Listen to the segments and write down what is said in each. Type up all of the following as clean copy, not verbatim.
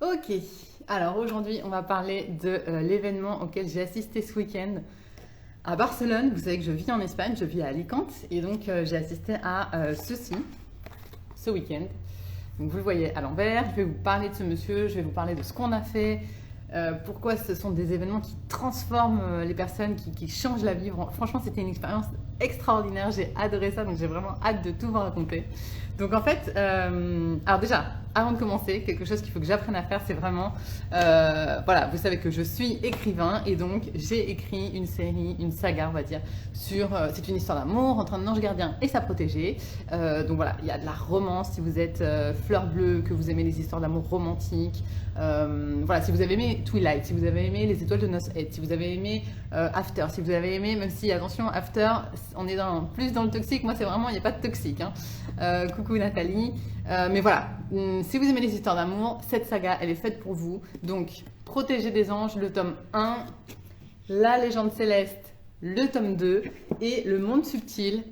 Ok, alors aujourd'hui on va parler de l'événement auquel j'ai assisté ce week-end à Barcelone. Vous savez que je vis en Espagne, je vis à Alicante et donc j'ai assisté à ceci ce week-end. Donc vous le voyez à l'envers, je vais vous parler de ce monsieur, je vais vous parler de ce qu'on a fait, pourquoi ce sont des événements qui transforment les personnes, qui changent la vie. Franchement c'était une expérience extraordinaire, j'ai adoré ça, donc j'ai vraiment hâte de tout vous raconter. Donc en fait, alors déjà, avant de commencer, quelque chose qu'il faut que j'apprenne à faire, c'est vraiment, voilà, vous savez que je suis écrivain et donc j'ai écrit une série, une saga, on va dire, sur, c'est une histoire d'amour entre un ange gardien et sa protégée. Donc voilà, il y a de la romance, si vous êtes fleur bleue, que vous aimez les histoires d'amour romantiques, voilà, si vous avez aimé Twilight, si vous avez aimé Les Étoiles de Noces, si vous avez aimé After, si vous avez aimé, même si, attention, After, on est plus dans le toxique, moi c'est vraiment, il n'y a pas de toxique, hein. Coucou Nathalie. Mais voilà, si vous aimez les histoires d'amour, cette saga, elle est faite pour vous. Donc, Protéger des anges, le tome 1, La légende céleste, le tome 2 et Le monde subtil,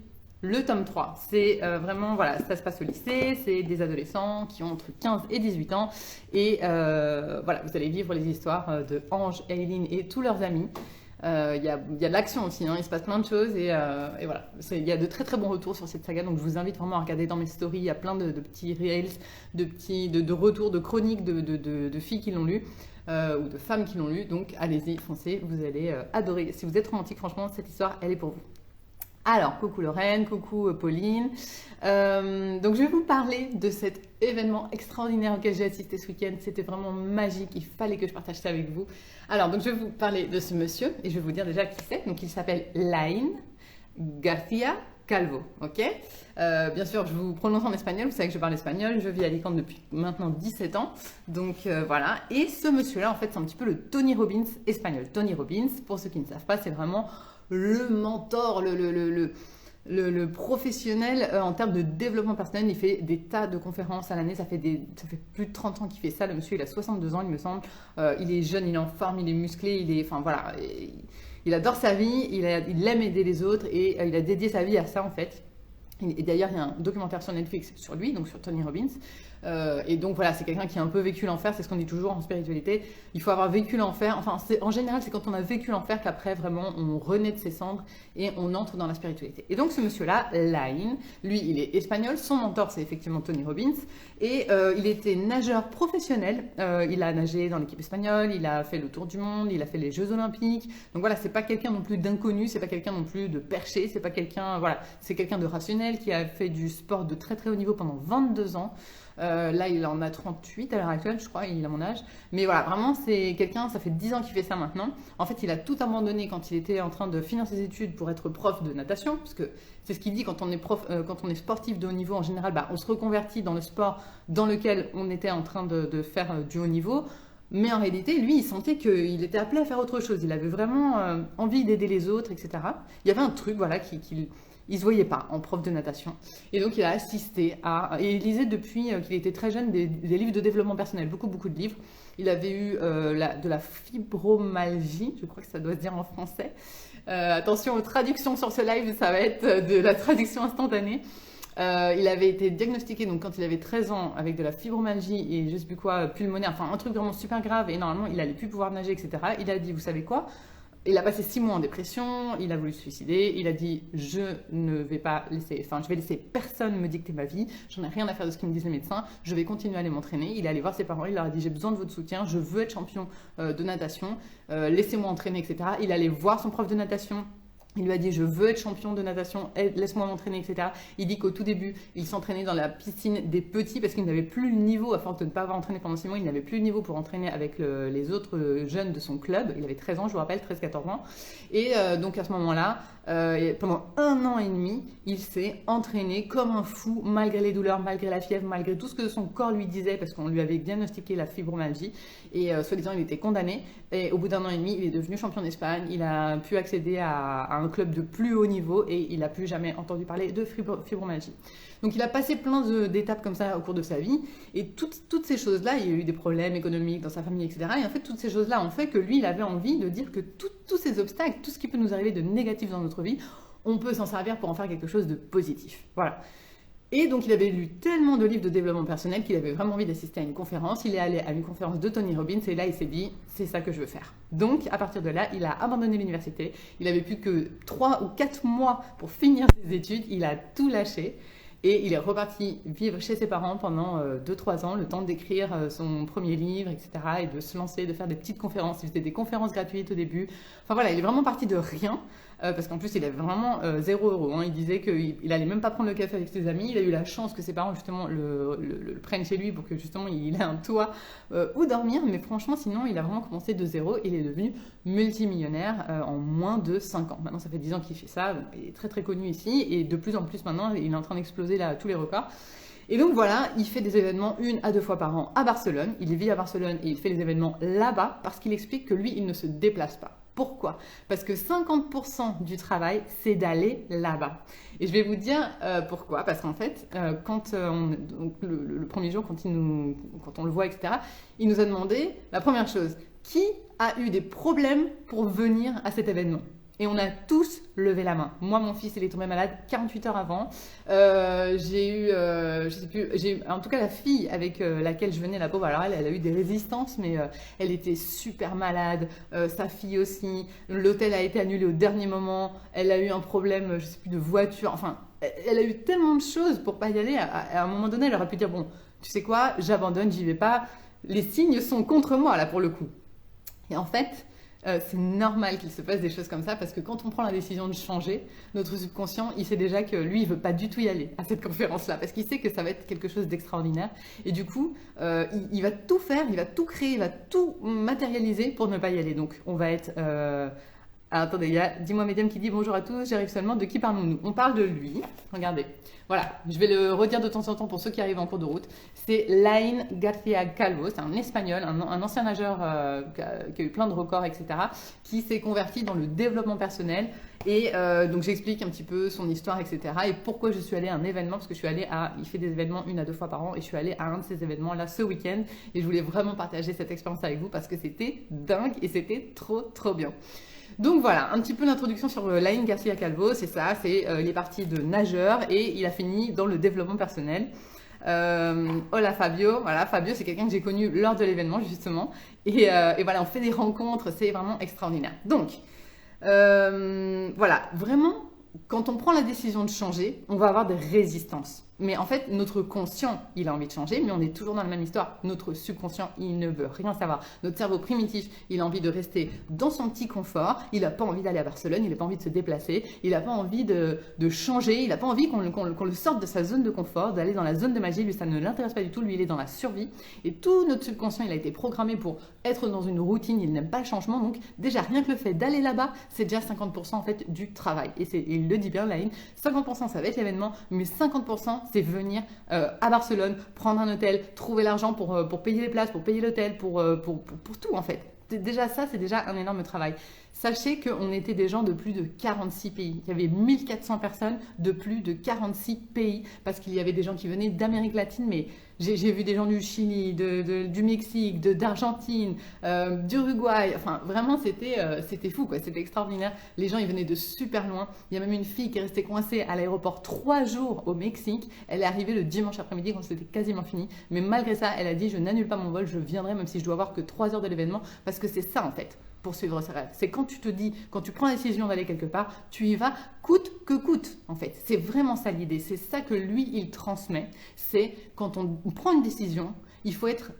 le tome 3. C'est vraiment, voilà, ça se passe au lycée, c'est des adolescents qui ont entre 15 et 18 ans. Et voilà, vous allez vivre les histoires de Ange, Aileen et tous leurs amis. Il y a de l'action aussi, hein, il se passe plein de choses et voilà. Il y a de très très bons retours sur cette saga, donc je vous invite vraiment à regarder dans mes stories, il y a plein de petits reels, de retours, de chroniques de filles qui l'ont lu ou de femmes qui l'ont lu, donc allez-y, foncez, vous allez adorer. Si vous êtes romantique, franchement, cette histoire, elle est pour vous. Alors, coucou Lorraine, coucou Pauline. Donc, je vais vous parler de cet événement extraordinaire auquel j'ai assisté ce week-end. C'était vraiment magique. Il fallait que je partage ça avec vous. Alors, donc, je vais vous parler de ce monsieur et je vais vous dire déjà qui c'est. Donc, il s'appelle Lain García Calvo. Ok. Bien sûr, je vous prononce en espagnol. Vous savez que je parle espagnol. Je vis à Alicante depuis maintenant 17 ans. Donc, voilà. Et ce monsieur-là, en fait, c'est un petit peu le Tony Robbins espagnol. Tony Robbins, pour ceux qui ne savent pas, c'est vraiment le mentor, le professionnel en termes de développement personnel. Il fait des tas de conférences à l'année, ça fait plus de 30 ans qu'il fait ça. Le monsieur, il a 62 ans, il me semble. Il est jeune, il est en forme, il est musclé, enfin voilà, il adore sa vie, il aime aider les autres et il a dédié sa vie à ça en fait. Et d'ailleurs, il y a un documentaire sur Netflix sur lui, donc sur Tony Robbins. Et donc voilà, c'est quelqu'un qui a un peu vécu l'enfer, c'est ce qu'on dit toujours en spiritualité. Il faut avoir vécu l'enfer. Enfin, en général, c'est quand on a vécu l'enfer qu'après, vraiment, on renaît de ses cendres et on entre dans la spiritualité. Et donc, ce monsieur-là, Lain, lui, il est espagnol. Son mentor, c'est effectivement Tony Robbins. Et il était nageur professionnel. Il a nagé dans l'équipe espagnole, il a fait le tour du monde, il a fait les Jeux Olympiques. Donc voilà, c'est pas quelqu'un non plus d'inconnu, c'est pas quelqu'un non plus de perché, c'est pas quelqu'un, voilà, c'est quelqu'un de rationnel qui a fait du sport de très très haut niveau pendant 22 ans. Là, il en a 38 à l'heure actuelle, je crois, il a mon âge. Mais voilà, vraiment, c'est quelqu'un, ça fait 10 ans qu'il fait ça maintenant. En fait, il a tout abandonné quand il était en train de finir ses études pour être prof de natation, parce que c'est ce qu'il dit quand on est quand on est sportif de haut niveau, en général, on se reconvertit dans le sport dans lequel on était en train de faire du haut niveau. Mais en réalité, lui, il sentait qu'il était appelé à faire autre chose. Il avait vraiment envie d'aider les autres, etc. Il y avait un truc, voilà, il se voyait pas en prof de natation. Et donc, il a assisté à... Et il lisait depuis qu'il était très jeune des livres de développement personnel, beaucoup, beaucoup de livres. Il avait eu de la fibromyalgie, je crois que ça doit se dire en français. Attention aux traductions sur ce live, ça va être de la traduction instantanée. Il avait été diagnostiqué donc quand il avait 13 ans avec de la fibromyalgie et je sais plus quoi, pulmonaire, enfin un truc vraiment super grave et normalement il allait plus pouvoir nager, etc. Il a dit, vous savez quoi? Il a passé 6 mois en dépression, il a voulu se suicider, il a dit je ne vais pas laisser, enfin je vais laisser personne me dicter ma vie, j'en ai rien à faire de ce qu'ils me disent les médecins, je vais continuer à aller m'entraîner. Il est allé voir ses parents, il leur a dit j'ai besoin de votre soutien, je veux être champion de natation, laissez-moi entraîner, etc. Il est allé voir son prof de natation. Il lui a dit je veux être champion de natation, laisse-moi m'entraîner, etc. Il dit qu'au tout début, il s'entraînait dans la piscine des petits parce qu'il n'avait plus le niveau, à force de ne pas avoir entraîné pendant 6 mois, il n'avait plus le niveau pour entraîner avec les autres jeunes de son club. Il avait 13 ans, je vous rappelle, 13-14 ans. Et donc à ce moment-là, pendant 1 an et demi, il s'est entraîné comme un fou, malgré les douleurs, malgré la fièvre, malgré tout ce que son corps lui disait, parce qu'on lui avait diagnostiqué la fibromyalgie. Et soi-disant, il était condamné. Et au bout d'1 an et demi, il est devenu champion d'Espagne. Il a pu accéder à un club de plus haut niveau et il n'a plus jamais entendu parler de fibromyalgie. Donc il a passé plein d'étapes comme ça au cours de sa vie et toutes ces choses-là, il y a eu des problèmes économiques dans sa famille, etc. Et en fait, toutes ces choses-là ont fait que lui, il avait envie de dire que tous ces obstacles, tout ce qui peut nous arriver de négatif dans notre vie, on peut s'en servir pour en faire quelque chose de positif. Voilà. Et donc, il avait lu tellement de livres de développement personnel qu'il avait vraiment envie d'assister à une conférence. Il est allé à une conférence de Tony Robbins et là, il s'est dit, c'est ça que je veux faire. Donc, à partir de là, il a abandonné l'université. Il avait plus que 3 ou 4 mois pour finir ses études. Il a tout lâché. Et il est reparti vivre chez ses parents pendant 2-3 ans, le temps d'écrire son premier livre, etc. Et de se lancer, de faire des petites conférences. Il faisait des conférences gratuites au début. Enfin voilà, il est vraiment parti de rien. Parce qu'en plus, il avait vraiment 0 €. Hein. Il disait qu'il allait même pas prendre le café avec ses amis. Il a eu la chance que ses parents, justement, le prennent chez lui pour que, justement, il ait un toit où dormir. Mais franchement, sinon, il a vraiment commencé de zéro. Et il est devenu multimillionnaire en moins de 5 ans. Maintenant, ça fait 10 ans qu'il fait ça. Donc, il est très, très connu ici. Et de plus en plus, maintenant, il est en train d'exploser là, tous les records. Et donc voilà, il fait des événements 1 à 2 fois par an à Barcelone. Il vit à Barcelone et il fait les événements là-bas parce qu'il explique que lui, il ne se déplace pas. Pourquoi? Parce que 50% du travail, c'est d'aller là-bas. Et je vais vous dire pourquoi. Parce qu'en fait, donc le premier jour, quand on le voit, etc., il nous a demandé la première chose, qui a eu des problèmes pour venir à cet événement? Et on a tous levé la main. Moi, mon fils, il est tombé malade 48 heures avant. Je sais plus, en tout cas, la fille avec laquelle je venais, la pauvre, alors elle a eu des résistances, mais elle était super malade. Sa fille aussi. L'hôtel a été annulé au dernier moment. Elle a eu un problème, je sais plus, de voiture. Enfin, elle a eu tellement de choses pour pas y aller. À un moment donné, elle aurait pu dire, bon, tu sais quoi, j'abandonne, j'y vais pas. Les signes sont contre moi, là, pour le coup. Et en fait, c'est normal qu'il se passe des choses comme ça parce que quand on prend la décision de changer, notre subconscient, il sait déjà que lui, il veut pas du tout y aller à cette conférence-là parce qu'il sait que ça va être quelque chose d'extraordinaire. Et du coup, il va tout faire, il va tout créer, il va tout matérialiser pour ne pas y aller. Donc, on va être... Ah, attendez, il y a Dis-moi Medium qui dit bonjour à tous, j'arrive seulement. De qui parlons-nous? On parle de lui. Regardez. Voilà, je vais le redire de temps en temps pour ceux qui arrivent en cours de route. C'est Lain García Calvo, c'est un espagnol, un ancien nageur qui a eu plein de records, etc., qui s'est converti dans le développement personnel. Et donc j'explique un petit peu son histoire, etc. Et pourquoi je suis allée à un événement, parce que il fait des événements 1 à 2 fois par an, et je suis allée à un de ces événements là ce week-end. Et je voulais vraiment partager cette expérience avec vous parce que c'était dingue et c'était trop, trop bien. Donc voilà, un petit peu l'introduction sur Lain García Calvo, c'est ça, il est parti de nageur et il a fini dans le développement personnel. Hola Fabio, voilà, Fabio c'est quelqu'un que j'ai connu lors de l'événement justement, et voilà, on fait des rencontres, c'est vraiment extraordinaire. Donc, voilà, vraiment, quand on prend la décision de changer, on va avoir des résistances. Mais en fait, notre conscient, il a envie de changer, mais on est toujours dans la même histoire. Notre subconscient, il ne veut rien savoir. Notre cerveau primitif, il a envie de rester dans son petit confort. Il n'a pas envie d'aller à Barcelone, il n'a pas envie de se déplacer, il n'a pas envie de changer, il n'a pas envie qu'on le sorte de sa zone de confort, d'aller dans la zone de magie. Lui, ça ne l'intéresse pas du tout. Lui, il est dans la survie. Et tout notre subconscient, il a été programmé pour être dans une routine. Il n'aime pas le changement. Donc, déjà, rien que le fait d'aller là-bas, c'est déjà 50% en fait du travail. Et il le dit bien, Lain, 50% ça va être l'événement, mais 50% c'est venir à Barcelone, prendre un hôtel, trouver l'argent pour payer les places, pour payer l'hôtel, pour tout en fait. Déjà ça, c'est déjà un énorme travail. Sachez qu'on était des gens de plus de 46 pays. Il y avait 1400 personnes de plus de 46 pays parce qu'il y avait des gens qui venaient d'Amérique latine, mais j'ai vu des gens du Chili, du Mexique, d'Argentine, d'Uruguay. Enfin, vraiment, c'était fou, quoi. C'était extraordinaire. Les gens, ils venaient de super loin. Il y a même une fille qui est restée coincée à l'aéroport 3 jours au Mexique. Elle est arrivée le dimanche après-midi quand c'était quasiment fini. Mais malgré ça, elle a dit, je n'annule pas mon vol, je viendrai même si je dois avoir que 3 heures de l'événement parce que c'est ça, en fait. Pour suivre ses rêves. C'est quand tu te dis, quand tu prends la décision d'aller quelque part, tu y vas coûte que coûte, en fait. C'est vraiment ça l'idée. C'est ça que lui, il transmet. C'est quand on prend une décision, il faut être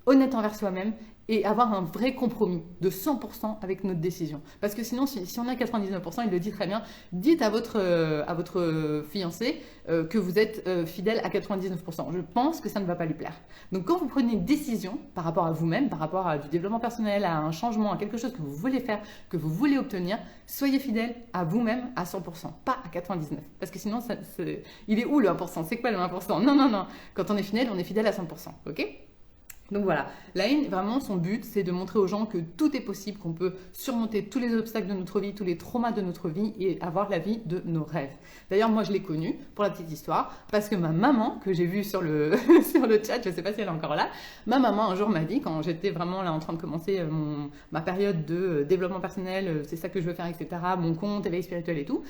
honnête envers soi-même et avoir un vrai compromis de 100% avec notre décision. Parce que sinon, si on a 99%, il le dit très bien, dites à votre fiancé que vous êtes fidèle à 99%. Je pense que ça ne va pas lui plaire. Donc quand vous prenez une décision par rapport à vous-même, par rapport à du développement personnel, à un changement, à quelque chose que vous voulez faire, que vous voulez obtenir, soyez fidèle à vous-même à 100%, pas à 99%. Parce que sinon, il est où le 1%? C'est quoi le 1%? Non. Quand on est fidèle à 100%. Ok? Donc voilà, Lain, vraiment son but, c'est de montrer aux gens que tout est possible, qu'on peut surmonter tous les obstacles de notre vie, tous les traumas de notre vie et avoir la vie de nos rêves. D'ailleurs, moi je l'ai connu, pour la petite histoire, parce que ma maman, que j'ai vue sur le, sur le chat, je ne sais pas si elle est encore là, ma maman un jour m'a dit, quand j'étais vraiment là en train de commencer ma période de développement personnel, c'est ça que je veux faire, etc., mon compte, éveil spirituel et tout,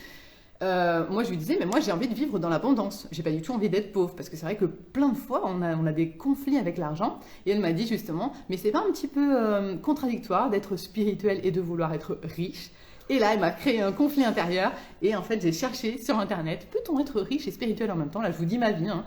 moi je lui disais, mais moi j'ai envie de vivre dans l'abondance, j'ai pas du tout envie d'être pauvre, parce que c'est vrai que plein de fois on a des conflits avec l'argent, et elle m'a dit justement, mais c'est pas un petit peu contradictoire d'être spirituel et de vouloir être riche? Et là, elle m'a créé un conflit intérieur. Et en fait, j'ai cherché sur Internet, peut-on être riche et spirituel en même temps? Là, je vous dis ma vie. Hein.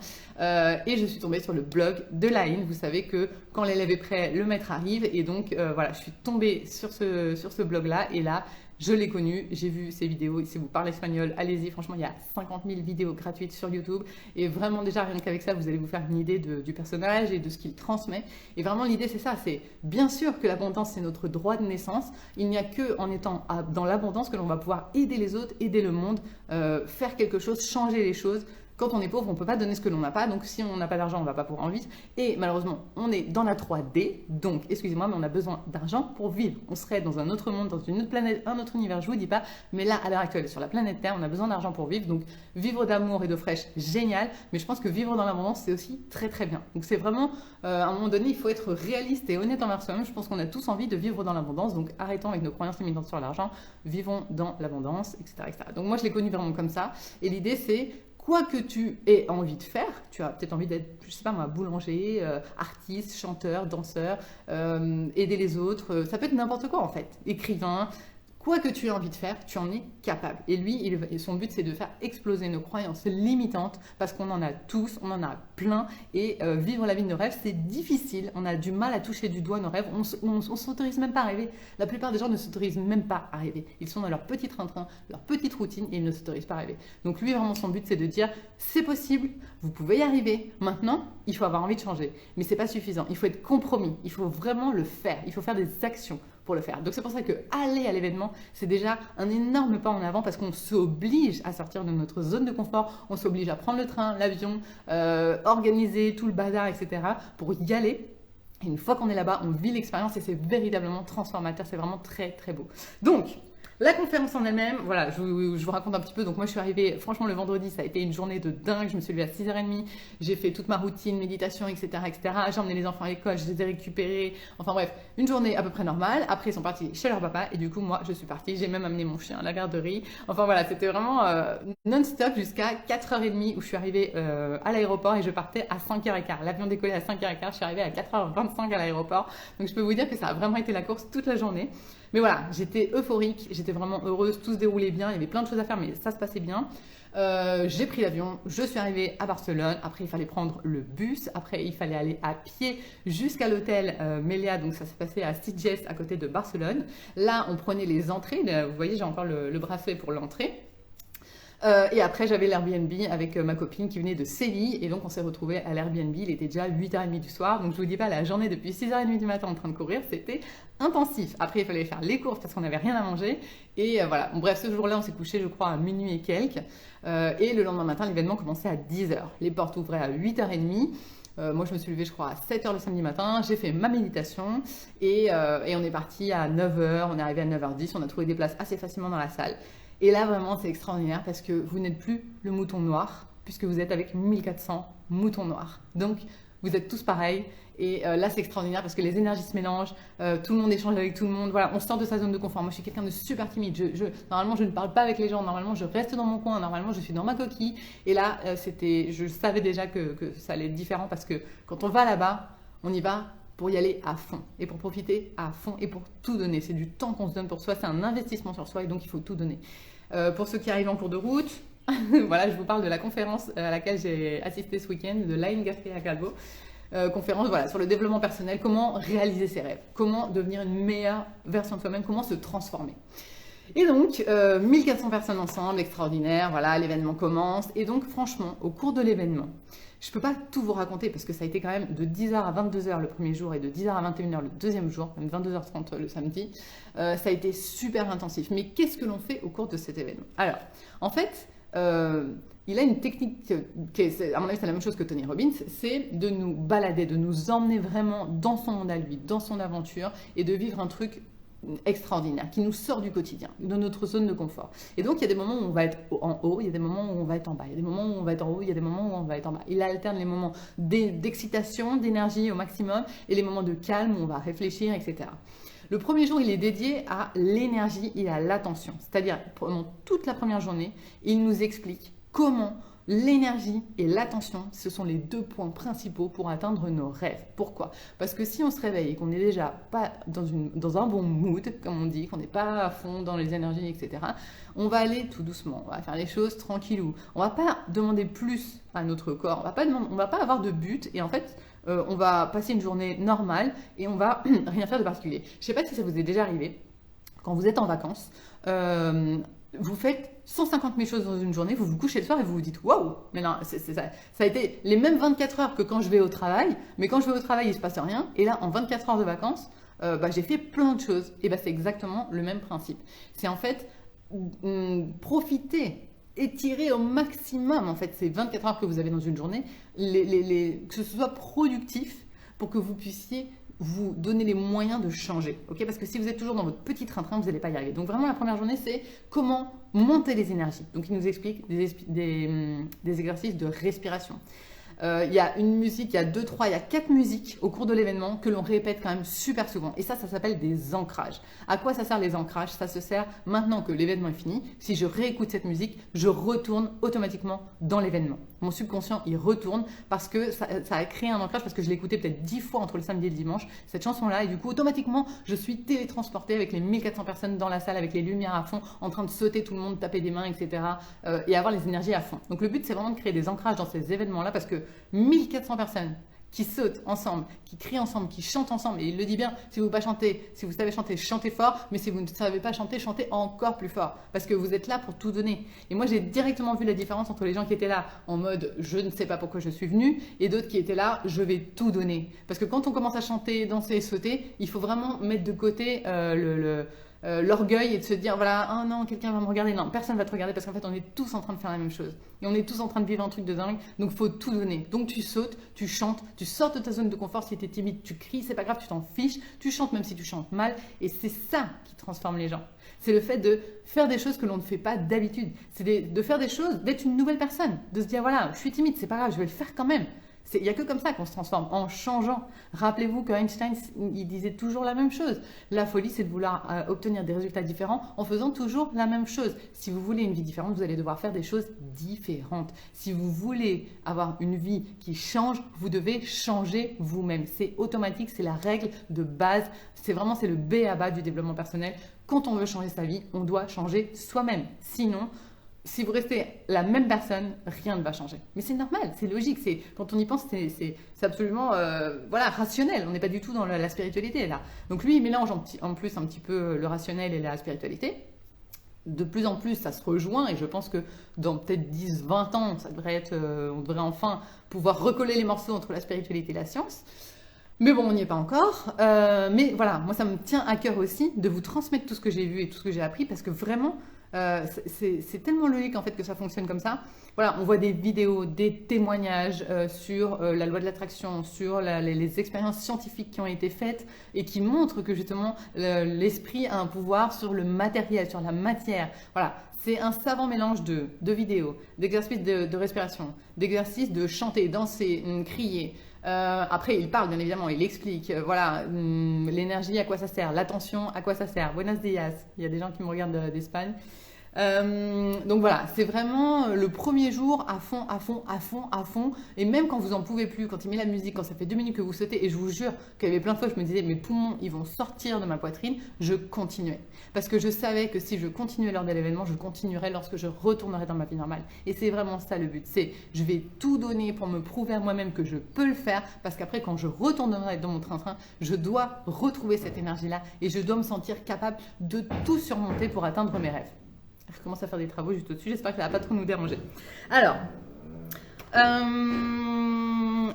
Et je suis tombée sur le blog de Line. Vous savez que quand l'élève est prêt, le maître arrive. Et donc, voilà, je suis tombée sur ce blog-là. Et là, je l'ai connu, j'ai vu ses vidéos. Si vous parlez espagnol, allez-y. Franchement, il y a 50 000 vidéos gratuites sur YouTube. Et vraiment, déjà, rien qu'avec ça, vous allez vous faire une idée du personnage et de ce qu'il transmet. Et vraiment, l'idée, c'est ça. C'est bien sûr que l'abondance, c'est notre droit de naissance. Il n'y a que en étant dans l'abondance que l'on va pouvoir aider les autres, aider le monde, faire quelque chose, changer les choses. Quand on est pauvre, on ne peut pas donner ce que l'on n'a pas. Donc, si on n'a pas d'argent, on ne va pas pouvoir en vivre. Et malheureusement, on est dans la 3D. Donc, excusez-moi, mais on a besoin d'argent pour vivre. On serait dans un autre monde, dans une autre planète, un autre univers, je ne vous dis pas. Mais là, à l'heure actuelle, sur la planète Terre, on a besoin d'argent pour vivre. Donc, vivre d'amour et d'eau fraîche, génial. Mais je pense que vivre dans l'abondance, c'est aussi très, très bien. Donc, c'est vraiment, à un moment donné, il faut être réaliste et honnête envers soi-même. Je pense qu'on a tous envie de vivre dans l'abondance. Donc, arrêtons avec nos croyances limitantes sur l'argent. Vivons dans l'abondance, etc., etc. Donc, moi, je l'ai connu vraiment comme ça. Et l'idée, c'est quoi que tu aies envie de faire, tu as peut-être envie d'être, je sais pas moi, boulanger, artiste, chanteur, danseur, aider les autres, ça peut être n'importe quoi en fait, écrivain. Quoi que tu aies envie de faire, tu en es capable. Et lui, son but, c'est de faire exploser nos croyances limitantes parce qu'on en a tous, on en a plein. Et vivre la vie de nos rêves, c'est difficile. On a du mal à toucher du doigt nos rêves. On ne s'autorise même pas à rêver. La plupart des gens ne s'autorisent même pas à rêver. Ils sont dans leur petit train-train, leur petite routine et ils ne s'autorisent pas à rêver. Donc lui, vraiment, son but, c'est de dire, c'est possible, vous pouvez y arriver. Maintenant, il faut avoir envie de changer. Mais c'est pas suffisant. Il faut être compromis. Il faut vraiment le faire. Il faut faire des actions pour le faire. Donc c'est pour ça que aller à l'événement, c'est déjà un énorme pas en avant parce qu'on s'oblige à sortir de notre zone de confort, on s'oblige à prendre le train, l'avion, organiser tout le bazar, etc. pour y aller. Et une fois qu'on est là-bas, on vit l'expérience et c'est véritablement transformateur, c'est vraiment très très beau. Donc, la conférence en elle-même, voilà, je vous raconte un petit peu. Donc moi, je suis arrivée, franchement, le vendredi, ça a été une journée de dingue. Je me suis levée à 6h30, j'ai fait toute ma routine, méditation, etc., etc. J'ai emmené les enfants à l'école, je les ai récupérés. Enfin bref, une journée à peu près normale. Après, ils sont partis chez leur papa et du coup, moi, je suis partie. J'ai même amené mon chien à la garderie. Enfin voilà, c'était vraiment non-stop jusqu'à 4h30 où je suis arrivée à l'aéroport et je partais à 5h15. L'avion décollait à 5h15, je suis arrivée à 4h25 à l'aéroport. Donc je peux vous dire que ça a vraiment été la course toute la journée. Mais voilà, j'étais euphorique, j'étais vraiment heureuse, tout se déroulait bien, il y avait plein de choses à faire, mais ça se passait bien. J'ai pris l'avion, je suis arrivée à Barcelone, après il fallait prendre le bus, après il fallait aller à pied jusqu'à l'hôtel Meliá, donc ça s'est passé à Sitges à côté de Barcelone. Là, on prenait les entrées, vous voyez, j'ai encore le bracelet pour l'entrée. Et après, j'avais l'Airbnb avec ma copine qui venait de Séville. Et donc, on s'est retrouvés à l'Airbnb. Il était déjà 8h30 du soir. Donc, je vous dis pas, la journée depuis 6h30 du matin en train de courir, c'était intensif. Après, il fallait faire les courses parce qu'on n'avait rien à manger. Et voilà. Bon, bref, ce jour-là, on s'est couché, je crois, à minuit et quelques. Et le lendemain matin, l'événement commençait à 10h. Les portes ouvraient à 8h30. Moi, je me suis levée, je crois, à 7h le samedi matin. J'ai fait ma méditation et on est parti à 9h. On est arrivé à 9h10. On a trouvé des places assez facilement dans la salle. Et là, vraiment, c'est extraordinaire parce que vous n'êtes plus le mouton noir puisque vous êtes avec 1400 moutons noirs. Donc, vous êtes tous pareils. Et là, c'est extraordinaire parce que les énergies se mélangent, tout le monde échange avec tout le monde. Voilà, on sort de sa zone de confort. Moi, je suis quelqu'un de super timide. Normalement, je ne parle pas avec les gens. Normalement, je reste dans mon coin. Normalement, je suis dans ma coquille. Et là, je savais déjà que ça allait être différent parce que quand on va là-bas, on y va pour y aller à fond et pour profiter à fond et pour tout donner. C'est du temps qu'on se donne pour soi, c'est un investissement sur soi et donc il faut tout donner. Pour ceux qui arrivent en cours de route, voilà, je vous parle de la conférence à laquelle j'ai assisté ce week-end de Line García Calvo. Conférence voilà, sur le développement personnel, comment réaliser ses rêves, comment devenir une meilleure version de soi-même, comment se transformer. Et donc, 1400 personnes ensemble, extraordinaire, voilà, l'événement commence. Et donc, franchement, au cours de l'événement, je ne peux pas tout vous raconter parce que ça a été quand même de 10h à 22h le premier jour et de 10h à 21h le deuxième jour, même 22h30 le samedi. Ça a été super intensif. Mais qu'est-ce que l'on fait au cours de cet événement? Alors, en fait, il a une technique qui est, à mon avis, c'est la même chose que Tony Robbins, c'est de nous balader, de nous emmener vraiment dans son monde à lui, dans son aventure et de vivre un truc extraordinaire, qui nous sort du quotidien, de notre zone de confort. Et donc, il y a des moments où on va être en haut, il y a des moments où on va être en bas, il y a des moments où on va être en haut, il y a des moments où on va être en bas. Il alterne les moments d'excitation, d'énergie au maximum, et les moments de calme où on va réfléchir, etc. Le premier jour, il est dédié à l'énergie et à l'attention. C'est-à-dire, pendant toute la première journée, il nous explique comment l'énergie et l'attention, ce sont les 2 points principaux pour atteindre nos rêves. Pourquoi? Parce que si on se réveille et qu'on n'est déjà pas dans un bon mood, comme on dit, qu'on n'est pas à fond dans les énergies, etc., on va aller tout doucement, on va faire les choses tranquillou. On va pas demander plus à notre corps, on va pas avoir de but et en fait, on va passer une journée normale et on va rien faire de particulier. Je sais pas si ça vous est déjà arrivé, quand vous êtes en vacances, vous faites 150 000 choses dans une journée, vous vous couchez le soir et vous vous dites waouh, mais non, ça a été les mêmes 24 heures que quand je vais au travail, mais quand je vais au travail, il ne se passe rien. Et là, en 24 heures de vacances, j'ai fait plein de choses. Et c'est exactement le même principe. C'est en fait profiter, étirer au maximum en fait ces 24 heures que vous avez dans une journée, que ce soit productif pour que vous puissiez vous donner les moyens de changer, ok? Parce que si vous êtes toujours dans votre petit train-train, vous n'allez pas y arriver. Donc vraiment, la première journée, c'est comment monter les énergies. Donc il nous explique des exercices de respiration. Il y a une musique, il y a 2, 3, il y a 4 musiques au cours de l'événement que l'on répète quand même super souvent. Et ça s'appelle des ancrages. À quoi ça sert les ancrages? Ça se sert maintenant que l'événement est fini. Si je réécoute cette musique, je retourne automatiquement dans l'événement. Mon subconscient, il retourne parce que ça a créé un ancrage parce que je l'ai écouté peut-être 10 fois entre le samedi et le dimanche, cette chanson-là. Et du coup, automatiquement, je suis télétransportée avec les 1400 personnes dans la salle, avec les lumières à fond, en train de sauter tout le monde, taper des mains, etc. Et avoir les énergies à fond. Donc le but, c'est vraiment de créer des ancrages dans ces événements-là parce que 1400 personnes qui sautent ensemble, qui crient ensemble, qui chantent ensemble. Et il le dit bien, si vous savez chanter, chantez fort. Mais si vous ne savez pas chanter, chantez encore plus fort. Parce que vous êtes là pour tout donner. Et moi, j'ai directement vu la différence entre les gens qui étaient là en mode « je ne sais pas pourquoi je suis venu » et d'autres qui étaient là « je vais tout donner ». Parce que quand on commence à chanter, danser et sauter, il faut vraiment mettre de côté l'orgueil et de se dire voilà, oh non, quelqu'un va me regarder. Non, personne va te regarder parce qu'en fait, on est tous en train de faire la même chose. Et on est tous en train de vivre un truc de dingue. Donc, il faut tout donner. Donc, tu sautes, tu chantes, tu sors de ta zone de confort. Si tu es timide, tu cries, c'est pas grave, tu t'en fiches. Tu chantes même si tu chantes mal. Et c'est ça qui transforme les gens. C'est le fait de faire des choses que l'on ne fait pas d'habitude. C'est de faire des choses, d'être une nouvelle personne. De se dire voilà, je suis timide, c'est pas grave, je vais le faire quand même. Il n'y a que comme ça qu'on se transforme, en changeant. Rappelez-vous qu'Einstein, il disait toujours la même chose. La folie, c'est de vouloir obtenir des résultats différents en faisant toujours la même chose. Si vous voulez une vie différente, vous allez devoir faire des choses différentes. Si vous voulez avoir une vie qui change, vous devez changer vous-même. C'est automatique, c'est la règle de base. C'est le B à bas du développement personnel. Quand on veut changer sa vie, on doit changer soi-même. Sinon, si vous restez la même personne, rien ne va changer. Mais c'est normal, c'est logique. Quand on y pense, c'est absolument rationnel. On n'est pas du tout dans la spiritualité là. Donc lui, il mélange en plus un petit peu le rationnel et la spiritualité. De plus en plus, ça se rejoint et je pense que dans peut-être 10, 20 ans, on devrait enfin pouvoir recoller les morceaux entre la spiritualité et la science. Mais bon, on n'y est pas encore. Mais voilà, moi, ça me tient à cœur aussi de vous transmettre tout ce que j'ai vu et tout ce que j'ai appris parce que vraiment, c'est tellement logique en fait que ça fonctionne comme ça. Voilà, on voit des vidéos, des témoignages sur la loi de l'attraction, sur les expériences scientifiques qui ont été faites et qui montrent que justement l'esprit a un pouvoir sur le matériel, sur la matière. Voilà, c'est un savant mélange de vidéos, d'exercices de respiration, d'exercices de chanter, danser, crier. Après, il parle bien évidemment, il explique, l'énergie, à quoi ça sert, l'attention, à quoi ça sert. Buenos dias, il y a des gens qui me regardent d'Espagne. Donc voilà, c'est vraiment le premier jour à fond, à fond, à fond, à fond. Et même quand vous en pouvez plus, quand il met la musique, quand ça fait 2 minutes que vous sautez, et je vous jure qu'il y avait plein de fois, je me disais, mes poumons, ils vont sortir de ma poitrine, je continuais. Parce que je savais que si je continuais lors de l'événement, je continuerais lorsque je retournerais dans ma vie normale. Et c'est vraiment ça le but, c'est je vais tout donner pour me prouver à moi-même que je peux le faire, parce qu'après, quand je retournerai dans mon train-train, je dois retrouver cette énergie-là et je dois me sentir capable de tout surmonter pour atteindre mes rêves. Je commence à faire des travaux juste au-dessus, j'espère que ça ne va pas trop nous déranger. Alors,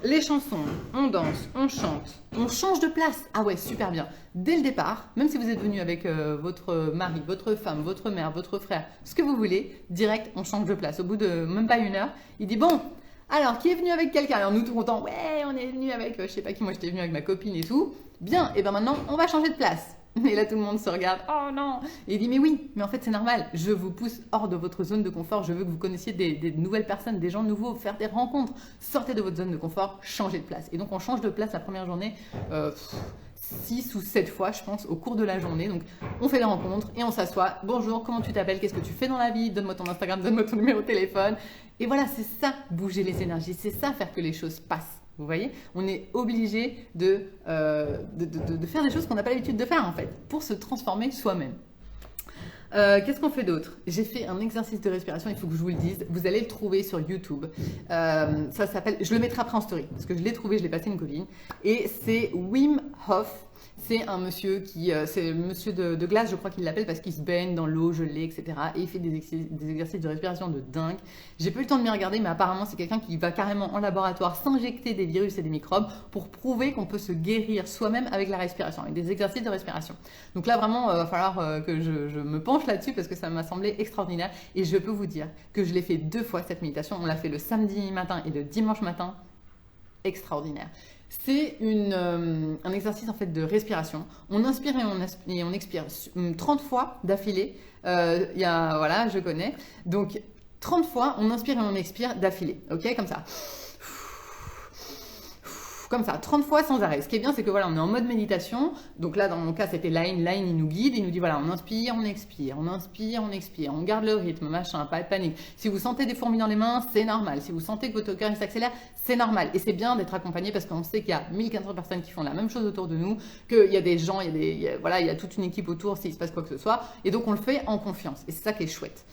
les chansons, on danse, on chante, on change de place. Ah ouais, super bien. Dès le départ, même si vous êtes venu avec votre mari, votre femme, votre mère, votre frère, ce que vous voulez, direct, on change de place. Au bout de même pas 1 heure, il dit bon, alors qui est venu avec quelqu'un? Alors nous tout contents, ouais, on est venu avec, je sais pas qui, moi j'étais venu avec ma copine et tout. Bien, et ben maintenant, on va changer de place. Et là, tout le monde se regarde. Oh non! Et il dit, mais oui, mais en fait, c'est normal. Je vous pousse hors de votre zone de confort. Je veux que vous connaissiez des nouvelles personnes, des gens nouveaux, faire des rencontres. Sortez de votre zone de confort, changez de place. Et donc, on change de place la première journée. 6 ou 7 fois, je pense, au cours de la journée. Donc, on fait des rencontres et on s'assoit. Bonjour, comment tu t'appelles? Qu'est-ce que tu fais dans la vie? Donne-moi ton Instagram, donne-moi ton numéro de téléphone. Et voilà, c'est ça, bouger les énergies. C'est ça, faire que les choses passent. Vous voyez, on est obligé de faire des choses qu'on n'a pas l'habitude de faire, en fait, pour se transformer soi-même. Qu'est-ce qu'on fait d'autre? J'ai fait un exercice de respiration, il faut que je vous le dise. Vous allez le trouver sur YouTube. Ça s'appelle, je le mettrai après en story, parce que je l'ai trouvé, je l'ai passé à une copine. Et c'est Wim Hof. C'est un monsieur c'est monsieur de glace, je crois qu'il l'appelle, parce qu'il se baigne dans l'eau gelée, etc. Et il fait des exercices de respiration de dingue. J'ai pas eu le temps de m'y regarder, mais apparemment c'est quelqu'un qui va carrément en laboratoire s'injecter des virus et des microbes pour prouver qu'on peut se guérir soi-même avec la respiration, avec des exercices de respiration. Donc là vraiment, il va falloir que je me penche là-dessus parce que ça m'a semblé extraordinaire. Et je peux vous dire que je l'ai fait 2 fois cette méditation. On l'a fait le samedi matin et le dimanche matin. Extraordinaire. C'est un exercice en fait de respiration. On inspire et on expire 30 fois d'affilée. Voilà, je connais. Donc 30 fois, on inspire et on expire d'affilée. Ok, comme ça. Comme ça, 30 fois sans arrêt. Ce qui est bien, c'est que voilà, on est en mode méditation. Donc là, dans mon cas, c'était Line. Line, il nous guide, il nous dit voilà, on inspire, on expire, on inspire, on expire, on garde le rythme, machin, pas de panique. Si vous sentez des fourmis dans les mains, c'est normal. Si vous sentez que votre cœur s'accélère, c'est normal. Et c'est bien d'être accompagné parce qu'on sait qu'il y a 1400 personnes qui font la même chose autour de nous, qu'il y a des gens, il y a toute une équipe autour s'il se passe quoi que ce soit. Et donc, on le fait en confiance. Et c'est ça qui est chouette.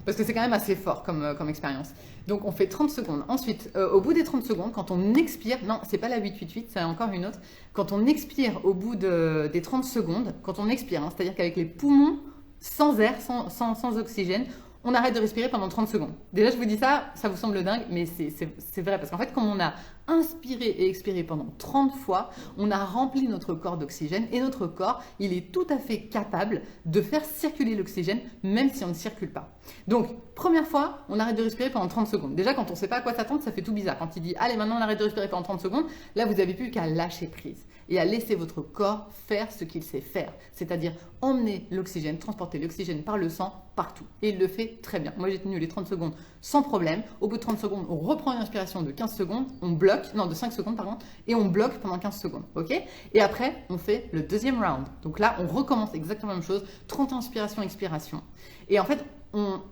Parce que c'est quand même assez fort comme expérience. Donc on fait 30 secondes. Ensuite, au bout des 30 secondes, quand on expire, non, c'est pas la 888, c'est encore une autre. Quand on expire au bout des 30 secondes, quand on expire, c'est-à-dire qu'avec les poumons, sans air, sans oxygène, on arrête de respirer pendant 30 secondes. Déjà, je vous dis ça, ça vous semble dingue, mais c'est vrai. Parce qu'en fait, quand on a inspiré et expiré pendant 30 fois, on a rempli notre corps d'oxygène et notre corps, il est tout à fait capable de faire circuler l'oxygène, même si on ne circule pas. Donc, première fois, on arrête de respirer pendant 30 secondes. Déjà, quand on ne sait pas à quoi s'attendre, ça fait tout bizarre. Quand il dit « Allez, maintenant, on arrête de respirer pendant 30 secondes », là, vous n'avez plus qu'à lâcher prise et à laisser votre corps faire ce qu'il sait faire, c'est-à-dire emmener l'oxygène, transporter l'oxygène par le sang partout. Et il le fait très bien. Moi, j'ai tenu les 30 secondes sans problème. Au bout de 30 secondes, on reprend une inspiration de 15 secondes, de 5 secondes, pardon, et on bloque pendant 15 secondes, ok? Et après, on fait le deuxième round. Donc là, on recommence exactement la même chose, 30 inspirations, expiration. Et en fait,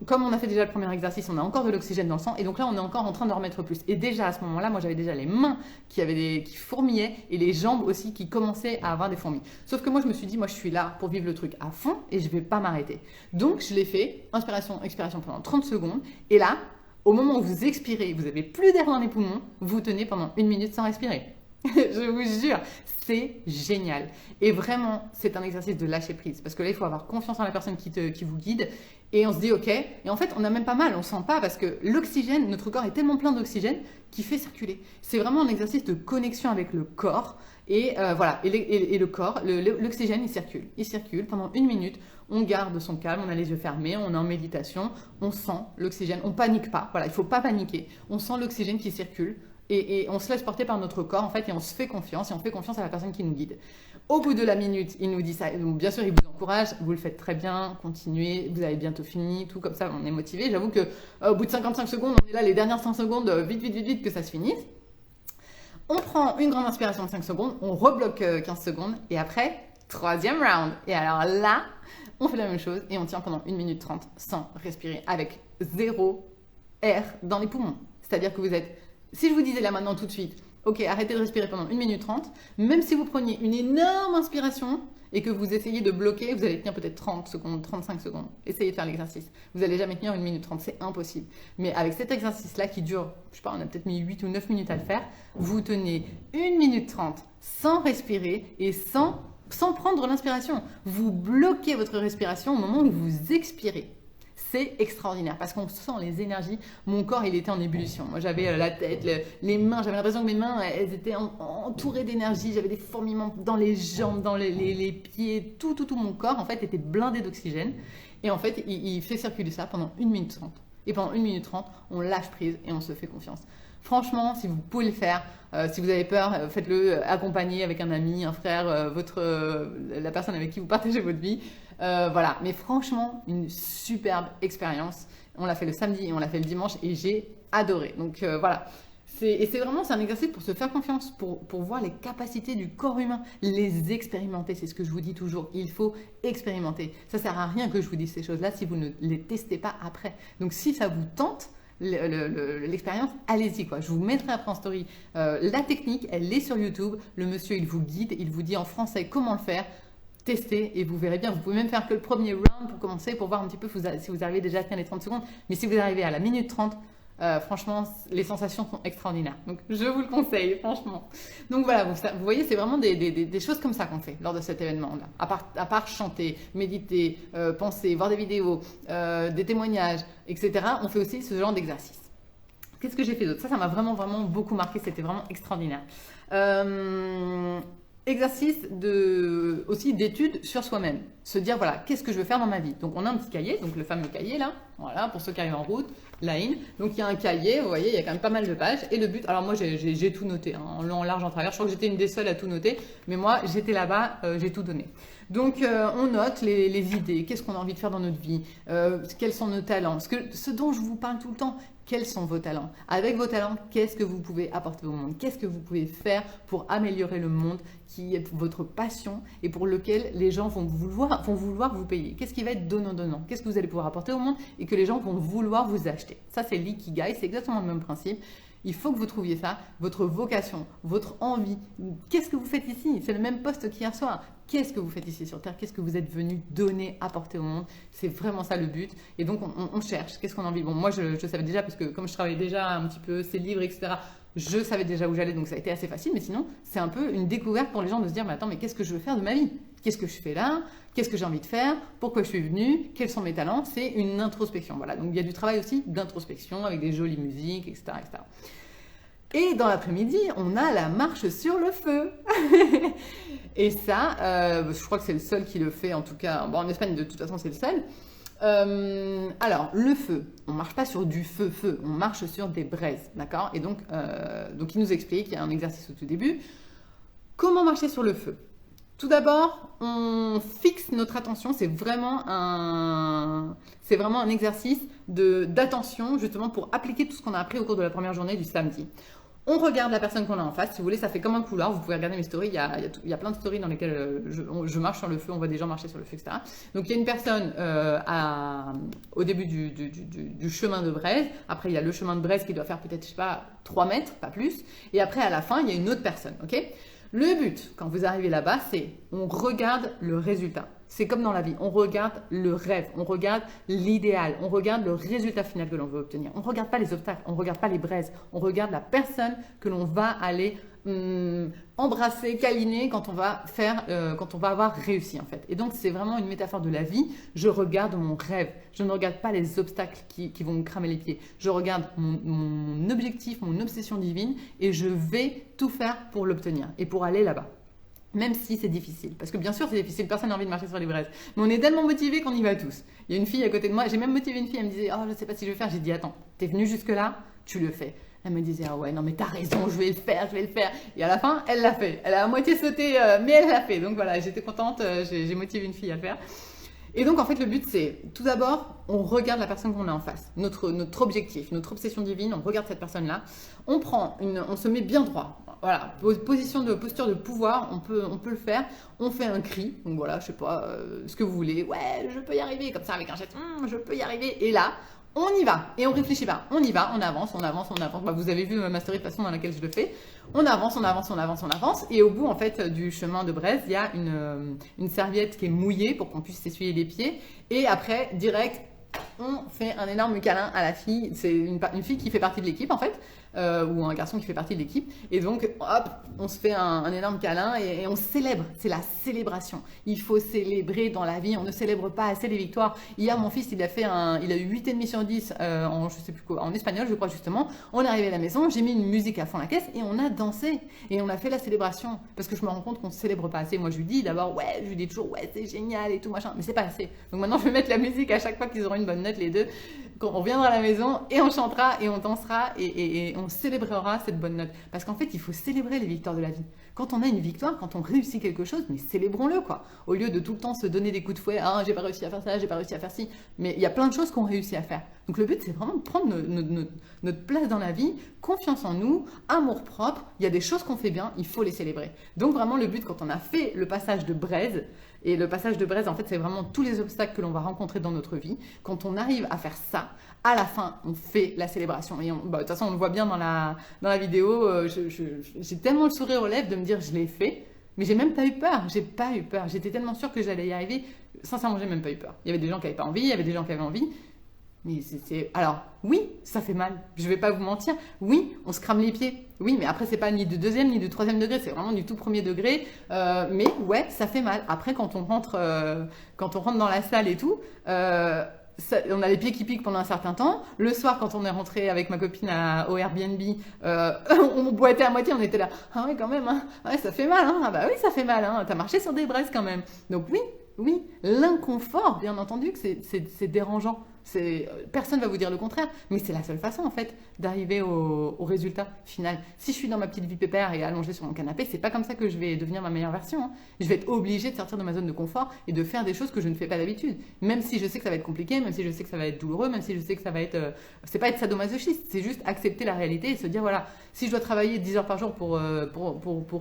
comme on a fait déjà le premier exercice, on a encore de l'oxygène dans le sang et donc là on est encore en train d'en remettre plus. Et déjà à ce moment-là, moi j'avais déjà les mains qui fourmillaient et les jambes aussi qui commençaient à avoir des fourmis. Sauf que moi je me suis dit, moi je suis là pour vivre le truc à fond et je vais pas m'arrêter. Donc je l'ai fait, inspiration, expiration pendant 30 secondes et là, au moment où vous expirez, vous avez plus d'air dans les poumons, vous tenez pendant 1 minute sans respirer. Je vous jure, c'est génial. Et vraiment, c'est un exercice de lâcher prise. Parce que là, il faut avoir confiance en la personne qui vous guide. Et on se dit, ok. Et en fait, on n'a même pas mal, on ne sent pas parce que l'oxygène, notre corps est tellement plein d'oxygène qu'il fait circuler. C'est vraiment un exercice de connexion avec le corps. Et voilà, et le corps, l'oxygène, il circule. Il circule pendant 1 minute. On garde son calme, on a les yeux fermés, on est en méditation. On sent l'oxygène. On panique pas. Voilà, il ne faut pas paniquer. On sent l'oxygène qui circule. Et on se laisse porter par notre corps, en fait, et on se fait confiance, et on fait confiance à la personne qui nous guide. Au bout de la minute, il nous dit ça. Donc, bien sûr, il vous encourage, vous le faites très bien, continuez, vous avez bientôt fini, tout comme ça, on est motivé. J'avoue que au bout de 55 secondes, on est là, les dernières 5 secondes, vite, que ça se finisse. On prend une grande inspiration de 5 secondes, on rebloque 15 secondes, et après, troisième round. Et alors là, on fait la même chose, et on tient pendant 1 minute 30 sans respirer, avec 0 air dans les poumons. C'est-à-dire que vous êtes... Si je vous disais là maintenant tout de suite, ok, arrêtez de respirer pendant 1 minute 30, même si vous preniez une énorme inspiration et que vous essayez de bloquer, vous allez tenir peut-être 30 secondes, 35 secondes. Essayez de faire l'exercice. Vous n'allez jamais tenir 1 minute 30, c'est impossible. Mais avec cet exercice-là qui dure, je sais pas, on a peut-être mis 8 ou 9 minutes à le faire, vous tenez 1 minute 30 sans respirer et sans prendre l'inspiration. Vous bloquez votre respiration au moment où vous expirez. C'est extraordinaire parce qu'on sent les énergies. Mon corps, il était en ébullition. Moi, j'avais la tête, les mains. J'avais l'impression que mes mains, elles étaient entourées d'énergie. J'avais des fourmillements dans les jambes, dans les pieds. Tout mon corps, en fait, était blindé d'oxygène. Et en fait, il fait circuler ça pendant 1 minute 30. Et pendant 1 minute 30, on lâche prise et on se fait confiance. Franchement, si vous pouvez le faire, si vous avez peur, faites-le accompagné avec un ami, un frère, la personne avec qui vous partagez votre vie. Voilà, mais franchement, une superbe expérience. On l'a fait le samedi et on l'a fait le dimanche et j'ai adoré. Donc voilà, C'est vraiment c'est un exercice pour se faire confiance, pour voir les capacités du corps humain, les expérimenter. C'est ce que je vous dis toujours. Il faut expérimenter. Ça ne sert à rien que je vous dise ces choses-là si vous ne les testez pas après. Donc si ça vous tente, l'expérience, allez-y quoi. Je vous mettrai après en story la technique, elle est sur YouTube. Le monsieur, il vous guide, il vous dit en français comment le faire. Testez et vous verrez bien. Vous pouvez même faire que le premier round pour commencer, pour voir un petit peu si vous arrivez déjà à tenir les 30 secondes. Mais si vous arrivez à la minute 30, franchement, les sensations sont extraordinaires. Donc, je vous le conseille, franchement. Donc voilà, vous voyez, c'est vraiment des choses comme ça qu'on fait lors de cet événement-là. À part chanter, méditer, penser, voir des vidéos, des témoignages, etc., on fait aussi ce genre d'exercice. Qu'est-ce que j'ai fait d'autre? Ça m'a vraiment, vraiment beaucoup marqué. C'était vraiment extraordinaire. Exercice aussi d'étude sur soi-même. Se dire, voilà, qu'est-ce que je veux faire dans ma vie? Donc, on a un petit cahier, donc le fameux cahier là, voilà, pour ceux qui arrivent en route, line. Donc, il y a un cahier, vous voyez, il y a quand même pas mal de pages. Et le but, alors moi, j'ai tout noté, hein, en long, en large, en travers. Je crois que j'étais une des seules à tout noter, mais moi, j'étais là-bas, j'ai tout donné. Donc, on note les idées, qu'est-ce qu'on a envie de faire dans notre vie, quels sont nos talents, ce dont je vous parle tout le temps. Quels sont vos talents? Avec vos talents, qu'est-ce que vous pouvez apporter au monde? Qu'est-ce que vous pouvez faire pour améliorer le monde qui est votre passion et pour lequel les gens vont vouloir vous payer? Qu'est-ce qui va être donnant-donnant? Qu'est-ce que vous allez pouvoir apporter au monde et que les gens vont vouloir vous acheter? Ça, c'est l'ikigai, c'est exactement le même principe. Il faut que vous trouviez ça, votre vocation, votre envie. Qu'est-ce que vous faites ici? C'est le même poste qu'hier soir. Qu'est-ce que vous faites ici sur Terre? Qu'est-ce que vous êtes venu donner, apporter au monde? C'est vraiment ça le but. Et donc, on cherche. Qu'est-ce qu'on a envie? Bon, moi, je savais déjà, parce que comme je travaillais déjà un petit peu ces livres, etc., je savais déjà où j'allais, donc ça a été assez facile. Mais sinon, c'est un peu une découverte pour les gens de se dire, mais attends, mais qu'est-ce que je veux faire de ma vie? Qu'est-ce que je fais là? Qu'est-ce que j'ai envie de faire? Pourquoi je suis venu? Quels sont mes talents? C'est une introspection. Voilà. Donc, il y a du travail aussi d'introspection avec des jolies musiques, etc., etc. Et dans l'après-midi, on a la marche sur le feu. Et ça, je crois que c'est le seul qui le fait, en tout cas. Bon, en Espagne, de toute façon, c'est le seul. Alors, le feu, on ne marche pas sur du feu, on marche sur des braises, d'accord? Et donc, il nous explique, il y a un exercice au tout début. Comment marcher sur le feu? Tout d'abord, on fixe notre attention, c'est vraiment un exercice d'attention, justement, pour appliquer tout ce qu'on a appris au cours de la première journée du samedi. On regarde la personne qu'on a en face. Si vous voulez, ça fait comme un couloir. Vous pouvez regarder mes stories. Il y a plein de stories dans lesquelles je marche sur le feu. On voit des gens marcher sur le feu, etc. Donc, il y a une personne au début du chemin de braise. Après, il y a le chemin de braise qui doit faire peut-être, je sais pas, 3 mètres, pas plus. Et après, à la fin, il y a une autre personne. Ok? Le but, quand vous arrivez là-bas, c'est on regarde le résultat. C'est comme dans la vie, on regarde le rêve, on regarde l'idéal, on regarde le résultat final que l'on veut obtenir. On ne regarde pas les obstacles, on ne regarde pas les braises, on regarde la personne que l'on va aller embrasser, câliner quand on va avoir réussi en fait. Et donc c'est vraiment une métaphore de la vie. Je regarde mon rêve, je ne regarde pas les obstacles qui vont me cramer les pieds. Je regarde mon objectif, mon obsession divine et je vais tout faire pour l'obtenir et pour aller là-bas. Même si c'est difficile. Parce que bien sûr, c'est difficile, personne n'a envie de marcher sur les braises. Mais on est tellement motivés qu'on y va tous. Il y a une fille à côté de moi, j'ai même motivé une fille, elle me disait « Oh, je ne sais pas si je vais faire ». J'ai dit « Attends, t'es venue jusque-là, tu le fais ». Elle me disait « Ah ouais, non mais t'as raison, je vais le faire, je vais le faire ». Et à la fin, elle l'a fait. Elle a à moitié sauté, mais elle l'a fait. Donc voilà, j'étais contente, j'ai motivé une fille à le faire. Et donc en fait, le but c'est, tout d'abord, on regarde la personne qu'on a en face, notre objectif, notre obsession divine, on regarde cette personne-là, on se met bien droit. Voilà, posture de pouvoir, on peut le faire. On fait un cri, donc voilà, je sais pas, ce que vous voulez. Ouais, je peux y arriver, comme ça avec un geste, je peux y arriver. Et là, on y va, et on réfléchit pas. On y va, on avance. Bah, vous avez vu ma story de façon dans laquelle je le fais. On avance. Et au bout, en fait, du chemin de braise, il y a une serviette qui est mouillée pour qu'on puisse s'essuyer les pieds. Et après, direct, on fait un énorme câlin à la fille. C'est une fille qui fait partie de l'équipe, en fait. Ou un garçon qui fait partie de l'équipe. Et donc, hop, on se fait un énorme câlin et on célèbre. C'est la célébration. Il faut célébrer dans la vie. On ne célèbre pas assez les victoires. Hier, mon fils, il a eu 8,5 sur 10 je sais plus quoi, en espagnol, je crois, justement. On est arrivé à la maison, j'ai mis une musique à fond la caisse et on a dansé. Et on a fait la célébration. Parce que je me rends compte qu'on ne célèbre pas assez. Moi, je lui dis d'abord, je lui dis toujours, c'est génial et tout, machin. Mais c'est pas assez. Donc maintenant, je vais mettre la musique à chaque fois qu'ils auront une bonne note, les deux. Quand on reviendra à la maison et on chantera et on dansera et on célébrera cette bonne note. Parce qu'en fait, il faut célébrer les victoires de la vie. Quand on a une victoire, quand on réussit quelque chose, mais célébrons-le, quoi. Au lieu de tout le temps se donner des coups de fouet, j'ai pas réussi à faire ça, j'ai pas réussi à faire ci. Mais il y a plein de choses qu'on réussit à faire. Donc le but, c'est vraiment de prendre notre place dans la vie, confiance en nous, amour propre. Il y a des choses qu'on fait bien, il faut les célébrer. Donc vraiment, le but, quand on a fait le passage de Braise, et le passage de Braise, en fait, c'est vraiment tous les obstacles que l'on va rencontrer dans notre vie. Quand on arrive à faire ça, à la fin, on fait la célébration. Et de toute façon, on le voit bien dans la vidéo. J'ai tellement le sourire aux lèvres de me dire je l'ai fait. Mais j'ai même pas eu peur. J'ai pas eu peur. J'étais tellement sûre que j'allais y arriver. Sincèrement, j'ai même pas eu peur. Il y avait des gens qui n'avaient pas envie, il y avait des gens qui avaient envie. Mais alors, oui, ça fait mal. Je vais pas vous mentir. Oui, on se crame les pieds. Oui, mais après, c'est pas ni de deuxième ni de troisième degré. C'est vraiment du tout premier degré. Mais ouais, ça fait mal. Après, quand on rentre dans la salle et tout, on a les pieds qui piquent pendant un certain temps. Le soir, quand on est rentré avec ma copine au Airbnb, on boitait à moitié. On était là. Ah ouais, quand même. Hein. Ouais, ça fait mal. Hein. Ah bah oui, ça fait mal. Hein. T'as marché sur des braises quand même. Donc oui, l'inconfort, bien entendu, que c'est dérangeant. Personne ne va vous dire le contraire, mais c'est la seule façon en fait d'arriver au résultat final. Si je suis dans ma petite vie pépère et allongée sur mon canapé, c'est pas comme ça que je vais devenir ma meilleure version. Hein. Je vais être obligée de sortir de ma zone de confort et de faire des choses que je ne fais pas d'habitude. Même si je sais que ça va être compliqué, même si je sais que ça va être douloureux, même si je sais que ça va être... c'est pas être sadomasochiste, c'est juste accepter la réalité et se dire voilà, si je dois travailler 10 heures par jour pour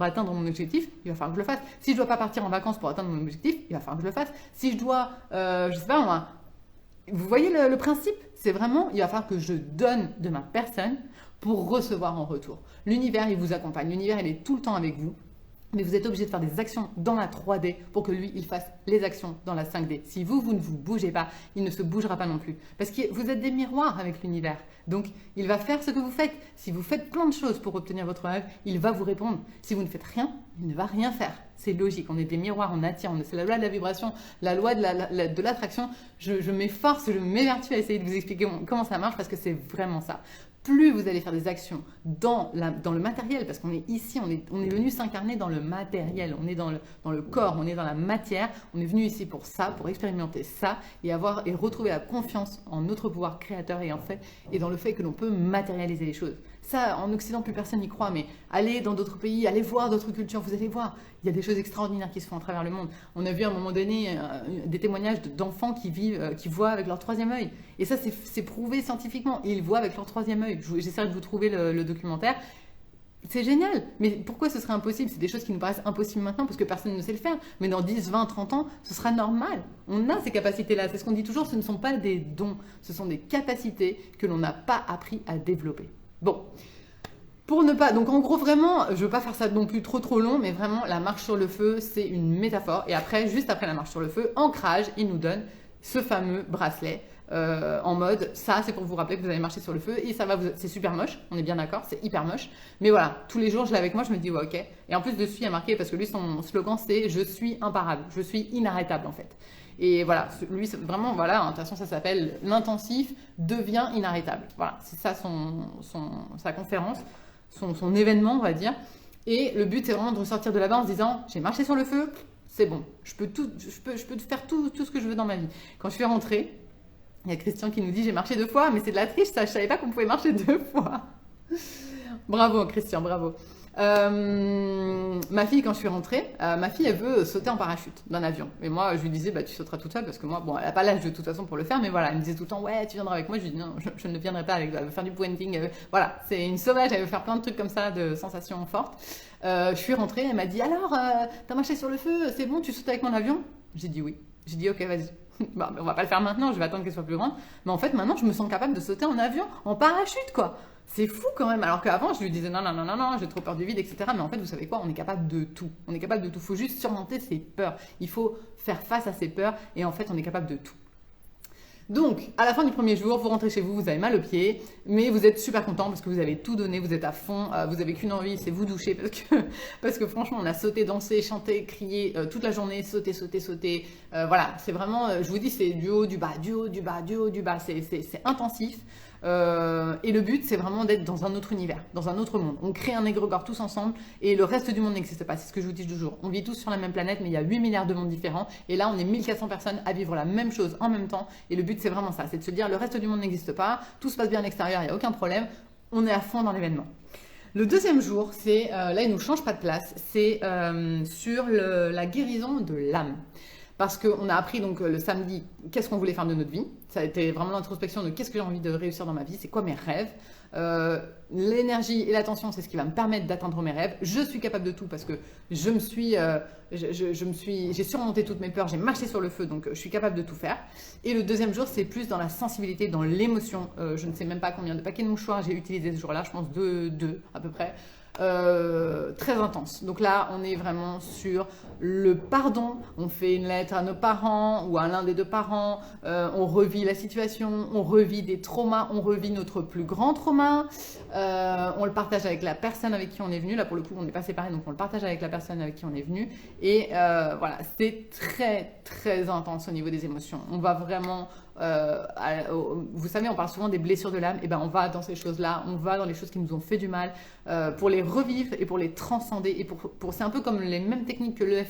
atteindre mon objectif, il va falloir que je le fasse. Si je dois pas partir en vacances pour atteindre mon objectif, il va falloir que je le fasse. Si je dois, je sais pas moi, vous voyez le principe? C'est vraiment, il va falloir que je donne de ma personne pour recevoir en retour. L'univers, il vous accompagne. L'univers, il est tout le temps avec vous. Mais vous êtes obligé de faire des actions dans la 3D pour que lui, il fasse les actions dans la 5D. Si vous ne vous bougez pas, il ne se bougera pas non plus. Parce que vous êtes des miroirs avec l'univers. Donc, il va faire ce que vous faites. Si vous faites plein de choses pour obtenir votre rêve, il va vous répondre. Si vous ne faites rien, il ne va rien faire. C'est logique. On est des miroirs, on attire. C'est la loi de la vibration, la loi de l'attraction. Je m'efforce, je m'évertue à essayer de vous expliquer comment ça marche parce que c'est vraiment ça. Plus vous allez faire des actions dans le matériel, parce qu'on est ici, on est venu s'incarner dans le matériel, on est dans le corps, on est dans la matière, on est venu ici pour ça, pour expérimenter ça, et retrouver la confiance en notre pouvoir créateur et dans le fait que l'on peut matérialiser les choses. Ça, en Occident, plus personne n'y croit, mais allez dans d'autres pays, allez voir d'autres cultures, vous allez voir, il y a des choses extraordinaires qui se font à travers le monde. On a vu à un moment donné des témoignages d'enfants qui voient avec leur troisième œil. Et ça, c'est prouvé scientifiquement. Ils voient avec leur troisième œil. J'essaierai de vous trouver le documentaire. C'est génial. Mais pourquoi ce serait impossible? C'est des choses qui nous paraissent impossibles maintenant parce que personne ne sait le faire. Mais dans 10, 20, 30 ans, ce sera normal. On a ces capacités-là. C'est ce qu'on dit toujours, ce ne sont pas des dons. Ce sont des capacités que l'on n'a pas appris à développer. Bon. Pour ne pas, donc en gros vraiment, je ne veux pas faire ça non plus trop long, mais vraiment la marche sur le feu, c'est une métaphore. Et après, juste après la marche sur le feu, ancrage, il nous donne ce fameux bracelet en mode, ça c'est pour vous rappeler que vous allez marcher sur le feu et ça va, c'est super moche, on est bien d'accord, c'est hyper moche. Mais voilà, tous les jours je l'ai avec moi, je me dis ouais ok. Et en plus dessus il y a marqué, parce que lui son slogan c'est je suis imparable, je suis inarrêtable en fait. Et voilà, lui, vraiment, voilà, de toute façon, ça s'appelle l'intensif devient inarrêtable. Voilà, c'est ça sa conférence, son événement, on va dire. Et le but, c'est vraiment de ressortir de là-bas en se disant, j'ai marché sur le feu, c'est bon, je peux faire tout ce que je veux dans ma vie. Quand je suis rentrée, il y a Christian qui nous dit, j'ai marché 2 fois, mais c'est de la triche, ça, je savais pas qu'on pouvait marcher 2 fois. Bravo, Christian, bravo. Ma fille, quand je suis rentrée, ma fille, elle veut sauter en parachute d'un avion. Et moi, je lui disais, bah, tu sauteras toute seule parce que moi, bon, elle n'a pas l'âge de toute façon pour le faire, mais voilà, elle me disait tout le temps, ouais, tu viendras avec moi. Je lui dis, non, je ne viendrai pas avec toi. Elle veut faire du pointing. Voilà, c'est une sauvage, elle veut faire plein de trucs comme ça, de sensations fortes. Je suis rentrée, elle m'a dit, alors, t'as marché sur le feu, c'est bon, tu sautes avec mon avion? J'ai dit oui. J'ai dit, ok, vas-y. Bah, on va pas le faire maintenant, je vais attendre qu'elle soit plus grande. Mais en fait, maintenant, je me sens capable de sauter en avion, en parachute, quoi. C'est fou quand même. Alors qu'avant, je lui disais non, j'ai trop peur du vide, etc. Mais en fait, vous savez quoi? On est capable de tout. On est capable de tout. Il faut juste surmonter ses peurs. Il faut faire face à ses peurs. Et en fait, on est capable de tout. Donc, à la fin du premier jour, vous rentrez chez vous, vous avez mal aux pieds, mais vous êtes super content parce que vous avez tout donné, vous êtes à fond, vous avez qu'une envie, c'est vous doucher parce que franchement, on a sauté, dansé, chanté, crié toute la journée, sauté. Voilà, c'est vraiment, je vous dis, c'est du haut, du bas, du haut, du bas, du haut, du bas, c'est intensif. Et le but, c'est vraiment d'être dans un autre univers, dans un autre monde. On crée un égrégore tous ensemble et le reste du monde n'existe pas. C'est ce que je vous dis toujours. On vit tous sur la même planète, mais il y a 8 milliards de mondes différents. Et là, on est 1400 personnes à vivre la même chose en même temps. Et le but, c'est vraiment ça. C'est de se dire, le reste du monde n'existe pas. Tout se passe bien à l'extérieur, il n'y a aucun problème. On est à fond dans l'événement. Le deuxième jour, c'est, là, il ne nous change pas de place. C'est sur la guérison de l'âme. parce qu'on a appris donc le samedi qu'est-ce qu'on voulait faire de notre vie. Ça a été vraiment l'introspection de qu'est-ce que j'ai envie de réussir dans ma vie, c'est quoi mes rêves. L'énergie et l'attention, c'est ce qui va me permettre d'atteindre mes rêves. Je suis capable de tout parce que j'ai surmonté toutes mes peurs, j'ai marché sur le feu, donc je suis capable de tout faire. Et le deuxième jour, c'est plus dans la sensibilité, dans l'émotion. Je ne sais même pas combien de paquets de mouchoirs j'ai utilisé ce jour-là, je pense deux à peu près. Très intense. Donc là, on est vraiment sur le pardon. On fait une lettre à nos parents ou à l'un des deux parents. On revit la situation, on revit des traumas, on revit notre plus grand trauma. On le partage avec la personne avec qui on est venu. Là, pour le coup, on n'est pas séparés, donc on le partage avec la personne avec qui on est venu. Et voilà, c'est très, très intense au niveau des émotions. On va vraiment... vous savez, on parle souvent des blessures de l'âme. Et ben, on va dans ces choses-là, on va dans les choses qui nous ont fait du mal pour les revivre et pour les transcender. Et c'est un peu comme les mêmes techniques que l'EFT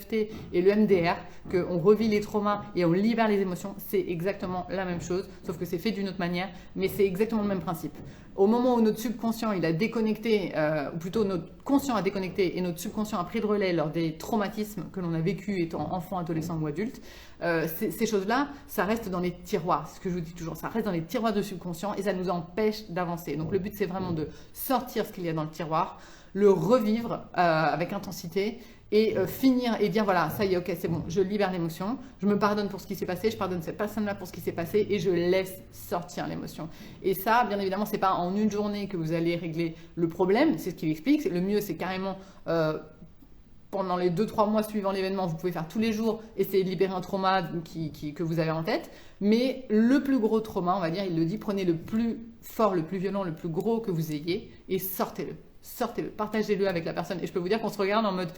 et le MDR, qu'on revit les traumas et on libère les émotions. C'est exactement la même chose, sauf que c'est fait d'une autre manière, mais c'est exactement le même principe. Au moment où notre subconscient il a déconnecté, ou plutôt notre conscient a déconnecté et notre subconscient a pris le relais lors des traumatismes que l'on a vécu étant enfant, adolescent ou adulte, ces choses-là, ça reste dans les tiroirs, c'est ce que je vous dis toujours, ça reste dans les tiroirs de subconscient et ça nous empêche d'avancer. Donc le but c'est vraiment de sortir ce qu'il y a dans le tiroir, le revivre avec intensité et finir et dire voilà, ça y est, ok, c'est bon, je libère l'émotion, je me pardonne pour ce qui s'est passé, je pardonne cette personne-là pour ce qui s'est passé et je laisse sortir l'émotion. Et ça, bien évidemment, c'est pas en une journée que vous allez régler le problème, c'est ce qu'il explique. Le mieux, c'est carrément pendant les 2-3 mois suivant l'événement, vous pouvez faire tous les jours, essayer de libérer un trauma que vous avez en tête. Mais le plus gros trauma, on va dire, il le dit, prenez le plus fort, le plus violent, le plus gros que vous ayez et sortez-le. Sortez-le, partagez-le avec la personne. Et je peux vous dire qu'on se regarde en mode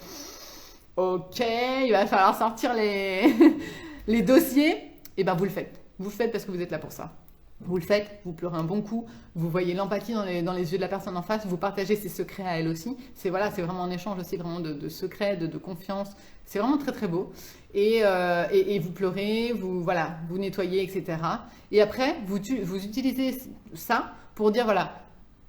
ok, il va falloir sortir les dossiers. Et ben vous le faites. Vous le faites parce que vous êtes là pour ça. Vous le faites, vous pleurez un bon coup, vous voyez l'empathie dans les yeux de la personne en face, vous partagez ses secrets à elle aussi. C'est vraiment un échange aussi vraiment de secrets, de confiance. C'est vraiment très très beau. Et vous pleurez, vous nettoyez, etc. Et après, vous utilisez ça pour dire voilà,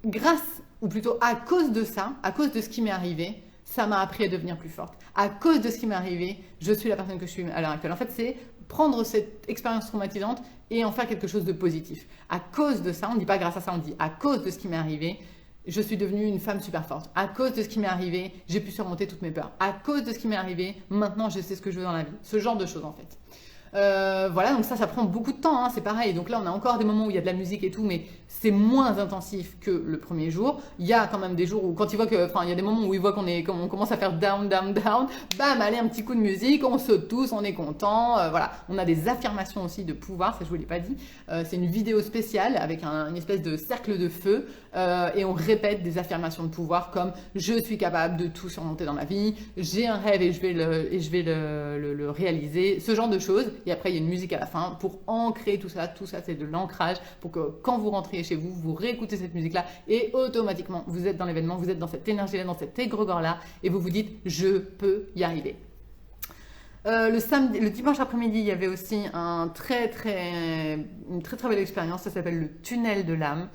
grâce, ou plutôt à cause de ça, à cause de ce qui m'est arrivé, ça m'a appris à devenir plus forte. À cause de ce qui m'est arrivé, je suis la personne que je suis à l'heure actuelle. En fait, c'est prendre cette expérience traumatisante et en faire quelque chose de positif. À cause de ça, on ne dit pas grâce à ça, on dit à cause de ce qui m'est arrivé, je suis devenue une femme super forte. À cause de ce qui m'est arrivé, j'ai pu surmonter toutes mes peurs. À cause de ce qui m'est arrivé, maintenant je sais ce que je veux dans la vie. Ce genre de choses en fait. Voilà, donc ça prend beaucoup de temps, hein, c'est pareil. Donc là, on a encore des moments où il y a de la musique et tout, mais c'est moins intensif que le premier jour. Il y a quand même des jours où, quand il voit que, enfin, il y a des moments où il voit qu'on commence à faire down, down, down, bam, allez, un petit coup de musique, on saute tous, on est content. Voilà, on a des affirmations aussi de pouvoir, ça je vous l'ai pas dit. C'est une vidéo spéciale avec une espèce de cercle de feu et on répète des affirmations de pouvoir comme je suis capable de tout surmonter dans ma vie, j'ai un rêve et je vais le réaliser, ce genre de choses. Et après, il y a une musique à la fin pour ancrer tout ça. Tout ça, c'est de l'ancrage pour que quand vous rentrez chez vous, vous réécoutez cette musique-là et automatiquement, vous êtes dans l'événement, vous êtes dans cette énergie-là, dans cet égrégore-là et vous vous dites « je peux y arriver ». Le dimanche après-midi, il y avait aussi une très très belle expérience, ça s'appelle le tunnel de l'âme.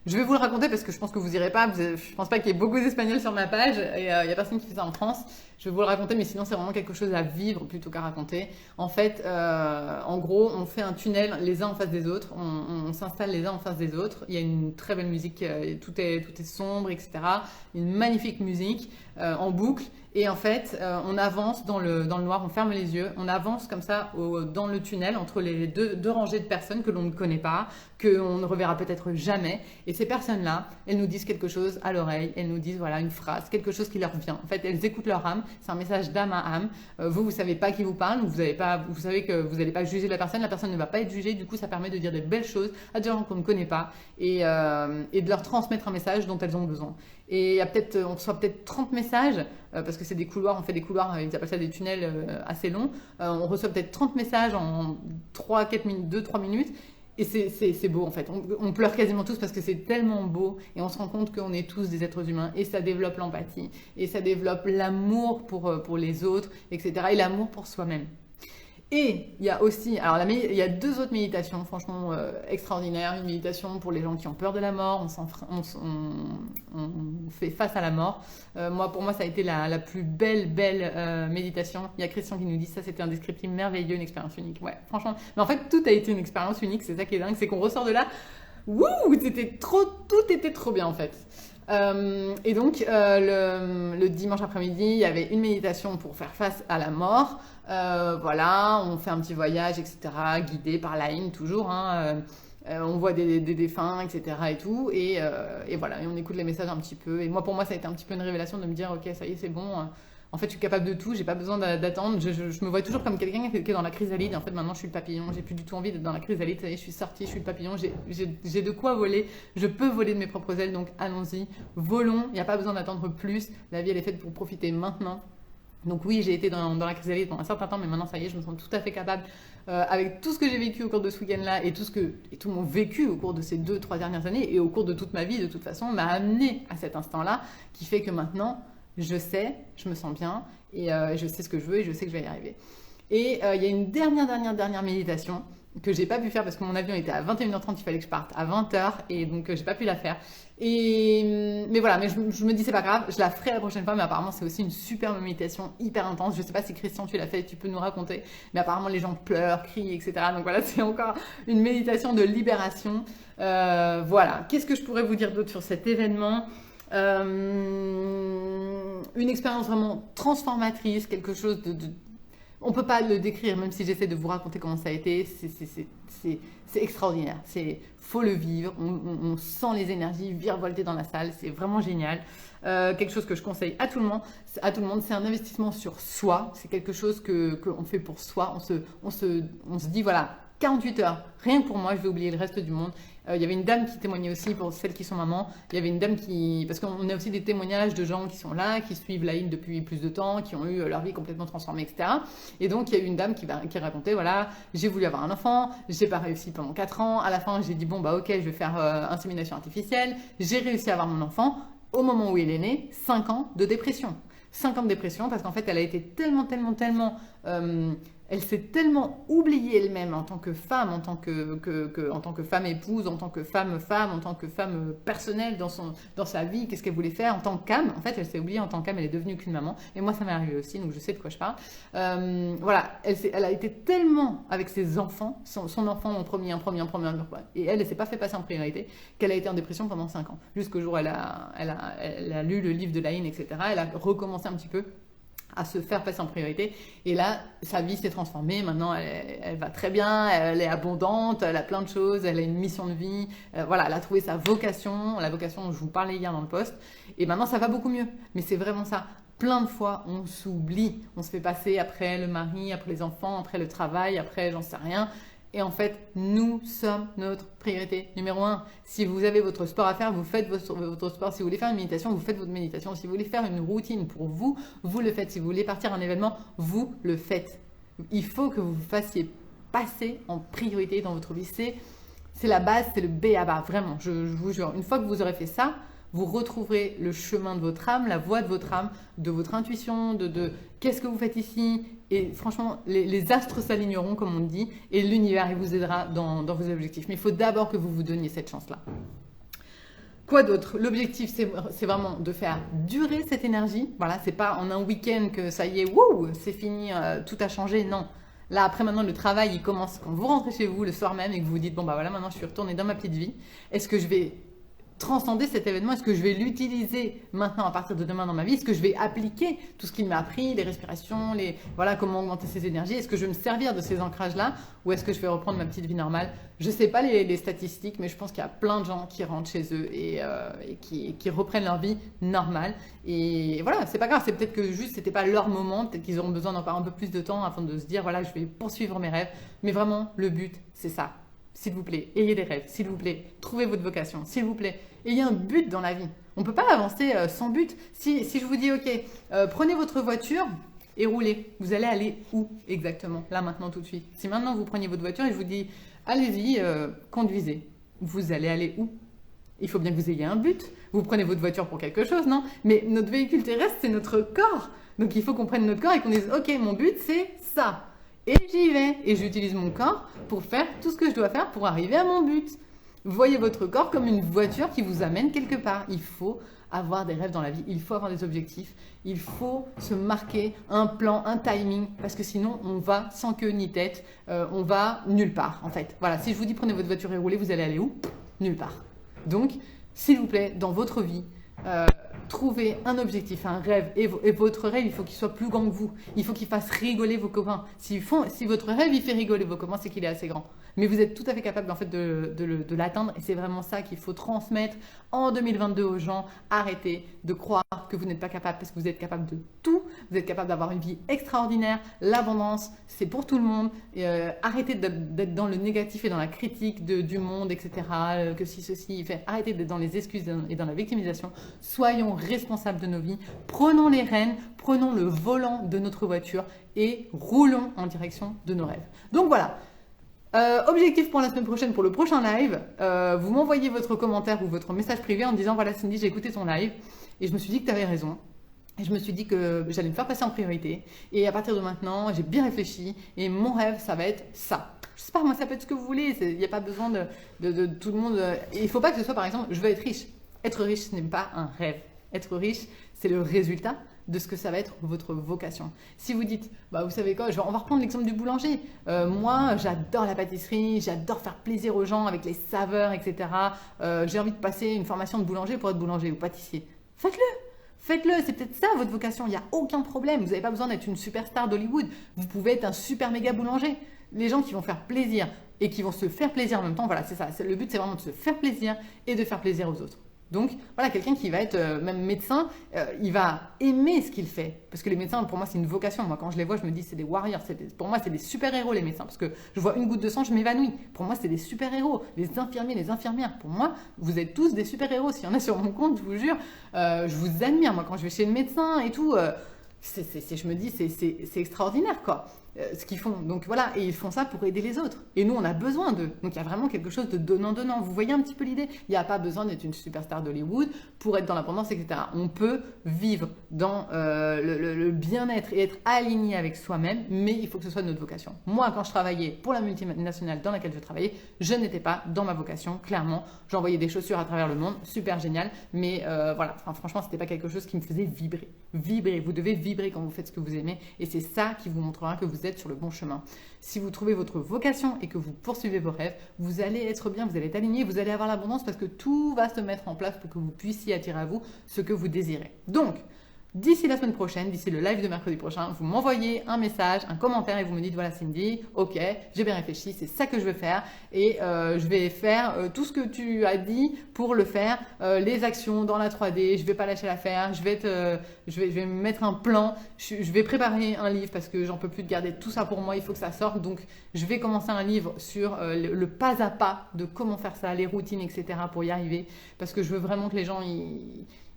Je vais vous le raconter parce que je pense que vous irez pas. Je pense pas qu'il y ait beaucoup d'Espagnols sur ma page et il y a personne qui fait ça en France. Je vais vous le raconter, mais sinon c'est vraiment quelque chose à vivre plutôt qu'à raconter. En fait, en gros, on fait un tunnel les uns en face des autres. On s'installe les uns en face des autres. Il y a une très belle musique, tout est sombre, etc. Une magnifique musique en boucle. Et en fait, on avance dans le noir, on ferme les yeux, on avance comme ça dans le tunnel entre les deux rangées de personnes que l'on ne connaît pas, qu'on ne reverra peut-être jamais. Et ces personnes-là, elles nous disent quelque chose à l'oreille, elles nous disent voilà une phrase, quelque chose qui leur vient. En fait, elles écoutent leur âme, c'est un message d'âme à âme. Vous savez pas qui vous parle, vous savez que vous n'allez pas juger la personne ne va pas être jugée. Du coup, ça permet de dire des belles choses à des gens qu'on ne connaît pas et de leur transmettre un message dont elles ont besoin. Et on reçoit peut-être 30 messages, parce que c'est des couloirs, on fait des couloirs, ils appellent ça des tunnels assez longs. On reçoit peut-être 30 messages en 2-3 minutes. Et c'est beau en fait. On pleure quasiment tous parce que c'est tellement beau et on se rend compte qu'on est tous des êtres humains et ça développe l'empathie et ça développe l'amour pour les autres, etc. et l'amour pour soi-même. Et il y a aussi, alors il y a deux autres méditations franchement extraordinaires. Une méditation pour les gens qui ont peur de la mort, on fait face à la mort. Pour moi, ça a été la plus belle méditation. Il y a Christian qui nous dit ça, c'était un descriptif merveilleux, une expérience unique. Ouais, franchement. Mais en fait, tout a été une expérience unique, c'est ça qui est dingue, c'est qu'on ressort de là, wouh, tout était trop bien en fait. Et donc, le dimanche après-midi, il y avait une méditation pour faire face à la mort. Voilà, on fait un petit voyage, etc., guidé par l'Aïn, toujours. Hein, on voit des défunts, etc. et tout. Et voilà, et on écoute les messages un petit peu. Et pour moi, ça a été un petit peu une révélation de me dire, ok, ça y est, c'est bon. En fait, je suis capable de tout, j'ai pas besoin d'attendre. Je me vois toujours comme quelqu'un qui est dans la chrysalide. En fait, maintenant, je suis le papillon. J'ai plus du tout envie d'être dans la chrysalide. Ça y est, je suis sortie, je suis le papillon. J'ai de quoi voler. Je peux voler de mes propres ailes. Donc, allons-y. Volons. Il n'y a pas besoin d'attendre plus. La vie, elle est faite pour profiter maintenant. Donc oui, j'ai été dans la chrysalide pendant un certain temps, mais maintenant, ça y est, je me sens tout à fait capable, avec tout ce que j'ai vécu au cours de ce week-end-là et tout mon vécu au cours de ces 2-3 dernières années et au cours de toute ma vie, de toute façon, m'a amené à cet instant-là qui fait que maintenant, je sais, je me sens bien et je sais ce que je veux et je sais que je vais y arriver. Et il y a une dernière méditation que j'ai pas pu faire parce que mon avion était à 21h30, il fallait que je parte à 20h et donc j'ai pas pu la faire. Mais voilà, mais je me dis c'est pas grave, je la ferai la prochaine fois, mais apparemment c'est aussi une superbe méditation hyper intense. Je sais pas si Christian tu l'as fait, tu peux nous raconter, mais apparemment les gens pleurent, crient, etc. Donc voilà, c'est encore une méditation de libération. Voilà, qu'est-ce que je pourrais vous dire d'autre sur cet événement? Une expérience vraiment transformatrice, quelque chose on peut pas le décrire, même si j'essaie de vous raconter comment ça a été. C'est extraordinaire. Faut le vivre. On sent les énergies virevolter dans la salle. C'est vraiment génial. Quelque chose que je conseille à tout le monde. C'est un investissement sur soi. C'est quelque chose qu'on fait pour soi. On se dit voilà, 48 heures, rien que pour moi, je vais oublier le reste du monde. Il y avait une dame qui témoignait aussi pour celles qui sont mamans. Il y avait une dame parce qu'on a aussi des témoignages de gens qui sont là, qui suivent l'Aïn depuis plus de temps, qui ont eu leur vie complètement transformée, etc. Et donc, il y a eu une dame qui racontait, voilà, j'ai voulu avoir un enfant, j'ai pas réussi pendant 4 ans. À la fin, j'ai dit, bon, bah ok, je vais faire insémination artificielle. J'ai réussi à avoir mon enfant. Au moment où il est né, 5 ans de dépression. 5 ans de dépression parce qu'en fait, elle a été tellement elle s'est tellement oubliée elle-même en tant que femme, en tant que femme épouse, en tant que femme, en tant que femme personnelle dans sa vie, qu'est-ce qu'elle voulait faire en tant qu'âme. En fait, elle s'est oubliée en tant qu'âme, elle est devenue qu'une maman. Et moi, ça m'est arrivé aussi, donc je sais de quoi je parle. Voilà, elle a été tellement avec ses enfants, son enfant en premier, et elle s'est pas fait passer en priorité, qu'elle a été en dépression pendant 5 ans. Jusqu'au jour où elle a lu le livre de l'Aïn, etc. Elle a recommencé un petit peu à se faire passer en priorité. Et là, sa vie s'est transformée. Maintenant, elle va très bien, elle est abondante, elle a plein de choses, elle a une mission de vie. Voilà, elle a trouvé sa vocation, la vocation dont je vous parlais hier dans le post. Et maintenant, ça va beaucoup mieux. Mais c'est vraiment ça. Plein de fois, on s'oublie. On se fait passer après le mari, après les enfants, après le travail, après j'en sais rien. Et en fait, nous sommes notre priorité numéro 1. Si vous avez votre sport à faire, vous faites votre sport. Si vous voulez faire une méditation, vous faites votre méditation. Si vous voulez faire une routine pour vous, vous le faites. Si vous voulez partir à un événement, vous le faites. Il faut que vous vous fassiez passer en priorité dans votre vie. C'est la base, c'est le B à bas. Vraiment, je vous jure. Une fois que vous aurez fait ça, vous retrouverez le chemin de votre âme, la voie de votre âme, de votre intuition, de qu'est-ce que vous faites ici. Et franchement, les astres s'aligneront, comme on dit, et l'univers, il vous aidera dans vos objectifs. Mais il faut d'abord que vous vous donniez cette chance-là. Quoi d'autre? L'objectif, c'est vraiment de faire durer cette énergie. Voilà, c'est pas en un week-end que ça y est, wouh, c'est fini, tout a changé. Non. Là, après, maintenant, le travail, il commence quand vous rentrez chez vous le soir même et que vous vous dites, bon, bah voilà, maintenant, je suis retournée dans ma petite vie. Est-ce que je vais transcender cet événement? Est-ce que je vais l'utiliser maintenant à partir de demain dans ma vie? Est-ce que je vais appliquer tout ce qu'il m'a appris, les respirations, voilà, comment augmenter ses énergies? Est-ce que je vais me servir de ces ancrages-là ou est-ce que je vais reprendre ma petite vie normale? Je ne sais pas les statistiques, mais je pense qu'il y a plein de gens qui rentrent chez eux et qui reprennent leur vie normale. Et voilà, c'est pas grave, c'est peut-être que juste c'était pas leur moment, peut-être qu'ils auront besoin d'encore un peu plus de temps afin de se dire voilà, je vais poursuivre mes rêves. Mais vraiment, le but, c'est ça. S'il vous plaît, ayez des rêves, s'il vous plaît, trouvez votre vocation, s'il vous plaît, ayez un but dans la vie. On ne peut pas avancer sans but. Si je vous dis, ok, prenez votre voiture et roulez, vous allez aller où exactement, là, maintenant, tout de suite? Si maintenant vous preniez votre voiture et je vous dis, allez-y, conduisez, vous allez aller où? Il faut bien que vous ayez un but. Vous prenez votre voiture pour quelque chose, non? Mais notre véhicule terrestre, c'est notre corps. Donc il faut qu'on prenne notre corps et qu'on dise, ok, mon but, c'est ça. et j'y vais. Et j'utilise mon corps pour faire tout ce que je dois faire pour arriver à mon but. Voyez votre corps comme une voiture qui vous amène quelque part. Il faut avoir des rêves dans la vie, il faut avoir des objectifs, il faut se marquer un plan, un timing, parce que sinon on va sans queue ni tête, on va nulle part en fait. Voilà, si je vous dis prenez votre voiture et roulez, vous allez aller où? Nulle part. Donc, s'il vous plaît, dans votre vie, trouvez un objectif, un rêve, et votre rêve, il faut qu'il soit plus grand que vous. Il faut qu'il fasse rigoler vos copains. Si votre rêve, il fait rigoler vos copains, c'est qu'il est assez grand. Mais vous êtes tout à fait capable en fait de l'atteindre, et c'est vraiment ça qu'il faut transmettre en 2022 aux gens. Arrêtez de croire que vous n'êtes pas capable, parce que vous êtes capable de tout. Vous êtes capable d'avoir une vie extraordinaire. L'abondance, c'est pour tout le monde. Arrêtez d'être dans le négatif et dans la critique du monde, etc. Que si ceci fait. Arrêtez d'être dans les excuses et dans la victimisation. Soyons responsables de nos vies. Prenons les rênes, prenons le volant de notre voiture et roulons en direction de nos rêves. Donc voilà. Objectif pour la semaine prochaine, pour le prochain live, vous m'envoyez votre commentaire ou votre message privé en disant voilà Cindy, j'ai écouté ton live et je me suis dit que tu avais raison. Et je me suis dit que j'allais me faire passer en priorité. Et à partir de maintenant, j'ai bien réfléchi et mon rêve, ça va être ça. Je sais pas, moi, ça peut être ce que vous voulez. Il n'y a pas besoin de tout le monde. Il ne faut pas que ce soit, par exemple, je veux être riche. Être riche, ce n'est pas un rêve. Être riche, c'est le résultat de ce que ça va être votre vocation. Si vous dites, bah vous savez quoi, on va reprendre l'exemple du boulanger. Moi, j'adore la pâtisserie, j'adore faire plaisir aux gens avec les saveurs, etc. J'ai envie de passer une formation de boulanger pour être boulanger ou pâtissier. Faites-le! Faites-le, c'est peut-être ça votre vocation, il n'y a aucun problème. Vous n'avez pas besoin d'être une superstar d'Hollywood. Vous pouvez être un super méga boulanger. Les gens qui vont faire plaisir et qui vont se faire plaisir en même temps, voilà, c'est ça. Le but, c'est vraiment de se faire plaisir et de faire plaisir aux autres. Donc, voilà, quelqu'un qui va être même médecin, il va aimer ce qu'il fait. Parce que les médecins, pour moi, c'est une vocation. Moi, quand je les vois, je me dis, c'est des warriors. Pour moi, c'est des super-héros, les médecins. Parce que je vois une goutte de sang, je m'évanouis. Pour moi, c'est des super-héros. Les infirmiers, les infirmières, pour moi, vous êtes tous des super-héros. S'il y en a sur mon compte, je vous jure, je vous admire. Moi, quand je vais chez le médecin et tout, je me dis, c'est extraordinaire, quoi. Ce qu'ils font. Donc voilà, et ils font ça pour aider les autres. Et nous, on a besoin d'eux. Donc il y a vraiment quelque chose de donnant-donnant. Vous voyez un petit peu l'idée? Il n'y a pas besoin d'être une superstar d'Hollywood pour être dans l'abondance, etc. On peut vivre dans le bien-être et être aligné avec soi-même, mais il faut que ce soit notre vocation. Moi, quand je travaillais pour la multinationale dans laquelle je travaillais, je n'étais pas dans ma vocation, clairement. J'envoyais des chaussures à travers le monde, super génial, mais voilà, enfin, franchement, c'était pas quelque chose qui me faisait vibrer. Vibrer, vous devez vibrer quand vous faites ce que vous aimez, et c'est ça qui vous montrera que vous êtes sur le bon chemin. Si vous trouvez votre vocation et que vous poursuivez vos rêves, vous allez être bien, vous allez être aligné, vous allez avoir l'abondance parce que tout va se mettre en place pour que vous puissiez attirer à vous ce que vous désirez. Donc, d'ici la semaine prochaine, d'ici le live de mercredi prochain, vous m'envoyez un message, un commentaire et vous me dites voilà Cindy, ok, j'ai bien réfléchi, c'est ça que je veux faire et je vais faire tout ce que tu as dit pour le faire, les actions dans la 3D, je vais pas lâcher l'affaire, je vais me mettre un plan, je vais préparer un livre parce que j'en peux plus de garder tout ça pour moi, il faut que ça sorte, donc je vais commencer un livre sur le pas à pas de comment faire ça, les routines, etc. pour y arriver parce que je veux vraiment que les gens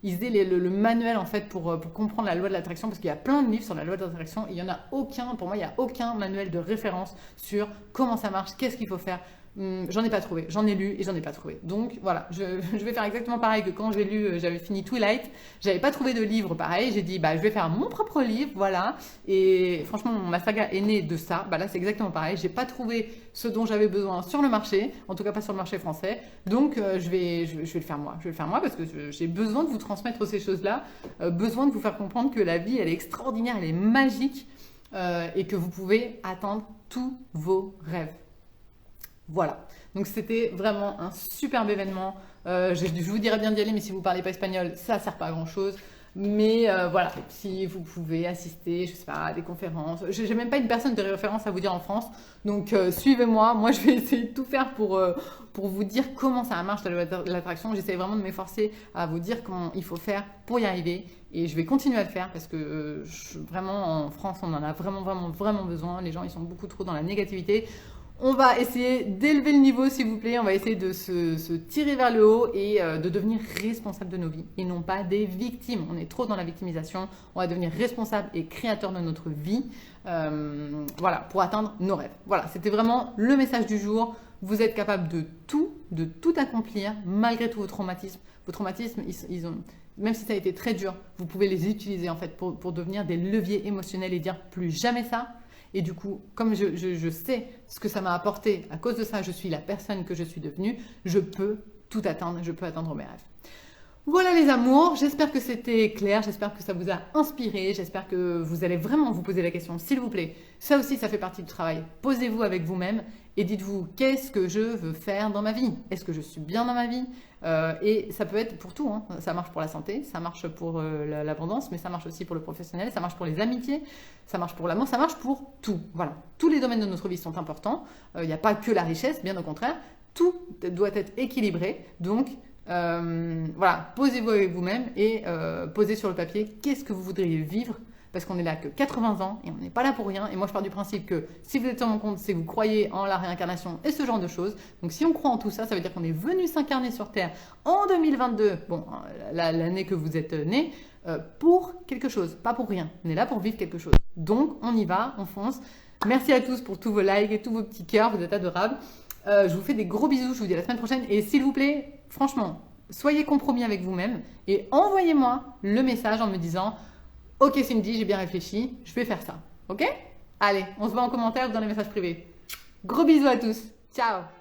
ils aient le manuel en fait pour comprendre la loi de l'attraction parce qu'il y a plein de livres sur la loi de l'attraction et il n'y en a aucun, pour moi il n'y a aucun manuel de référence sur comment ça marche, qu'est-ce qu'il faut faire. J'en ai pas trouvé, j'en ai lu et j'en ai pas trouvé. Donc voilà, je vais faire exactement pareil que quand j'ai lu, j'avais fini Twilight, j'avais pas trouvé de livre pareil, j'ai dit bah je vais faire mon propre livre, voilà. Et franchement ma saga est née de ça, bah là c'est exactement pareil, j'ai pas trouvé ce dont j'avais besoin sur le marché, en tout cas pas sur le marché français, donc je vais le faire moi, parce que j'ai besoin de vous transmettre ces choses-là, besoin de vous faire comprendre que la vie elle est extraordinaire, elle est magique et que vous pouvez atteindre tous vos rêves. Voilà, donc c'était vraiment un superbe événement. Je vous dirais bien d'y aller, mais si vous ne parlez pas espagnol, ça ne sert pas à grand chose. Mais voilà, si vous pouvez assister, je sais pas, à des conférences. Je n'ai même pas une personne de référence à vous dire en France. Donc suivez-moi, moi je vais essayer de tout faire pour vous dire comment ça marche la loi de l'attraction. J'essaie vraiment de m'efforcer à vous dire comment il faut faire pour y arriver. Et je vais continuer à le faire parce que vraiment en France, on en a vraiment besoin. Les gens, ils sont beaucoup trop dans la négativité. On va essayer d'élever le niveau, s'il vous plaît. On va essayer de se tirer vers le haut et de devenir responsable de nos vies et non pas des victimes. On est trop dans la victimisation. On va devenir responsable et créateur de notre vie voilà, pour atteindre nos rêves. Voilà, c'était vraiment le message du jour. Vous êtes capable de tout accomplir malgré tous vos traumatismes. Vos traumatismes, même si ça a été très dur, vous pouvez les utiliser en fait pour devenir des leviers émotionnels et dire plus jamais ça. Et du coup, comme je sais ce que ça m'a apporté, à cause de ça, je suis la personne que je suis devenue, je peux tout atteindre, je peux atteindre mes rêves. Voilà les amours, j'espère que c'était clair, j'espère que ça vous a inspiré, j'espère que vous allez vraiment vous poser la question, s'il vous plaît. Ça aussi, ça fait partie du travail. Posez-vous avec vous-même et dites-vous, qu'est-ce que je veux faire dans ma vie? Est-ce que je suis bien dans ma vie? Et ça peut être pour tout, hein. Ça marche pour la santé, ça marche pour l'abondance, mais ça marche aussi pour le professionnel, ça marche pour les amitiés, ça marche pour l'amour, ça marche pour tout. Voilà, tous les domaines de notre vie sont importants. Il n'y a pas que la richesse, bien au contraire. Tout doit être équilibré, donc voilà, posez-vous avec vous-même et posez sur le papier qu'est-ce que vous voudriez vivre, parce qu'on est là que 80 ans et on n'est pas là pour rien. Et moi, je pars du principe que si vous êtes sur mon compte, c'est que vous croyez en la réincarnation et ce genre de choses. Donc, si on croit en tout ça, ça veut dire qu'on est venu s'incarner sur Terre en 2022, bon, l'année que vous êtes né, pour quelque chose, pas pour rien. On est là pour vivre quelque chose. Donc, on y va, on fonce. Merci à tous pour tous vos likes et tous vos petits cœurs, vous êtes adorables. Je vous fais des gros bisous, je vous dis à la semaine prochaine. Et s'il vous plaît, franchement, soyez compromis avec vous-même et envoyez-moi le message en me disant « Ok Cindy, j'ai bien réfléchi, je vais faire ça. » Ok? Allez, on se voit en commentaire ou dans les messages privés. Gros bisous à tous. Ciao!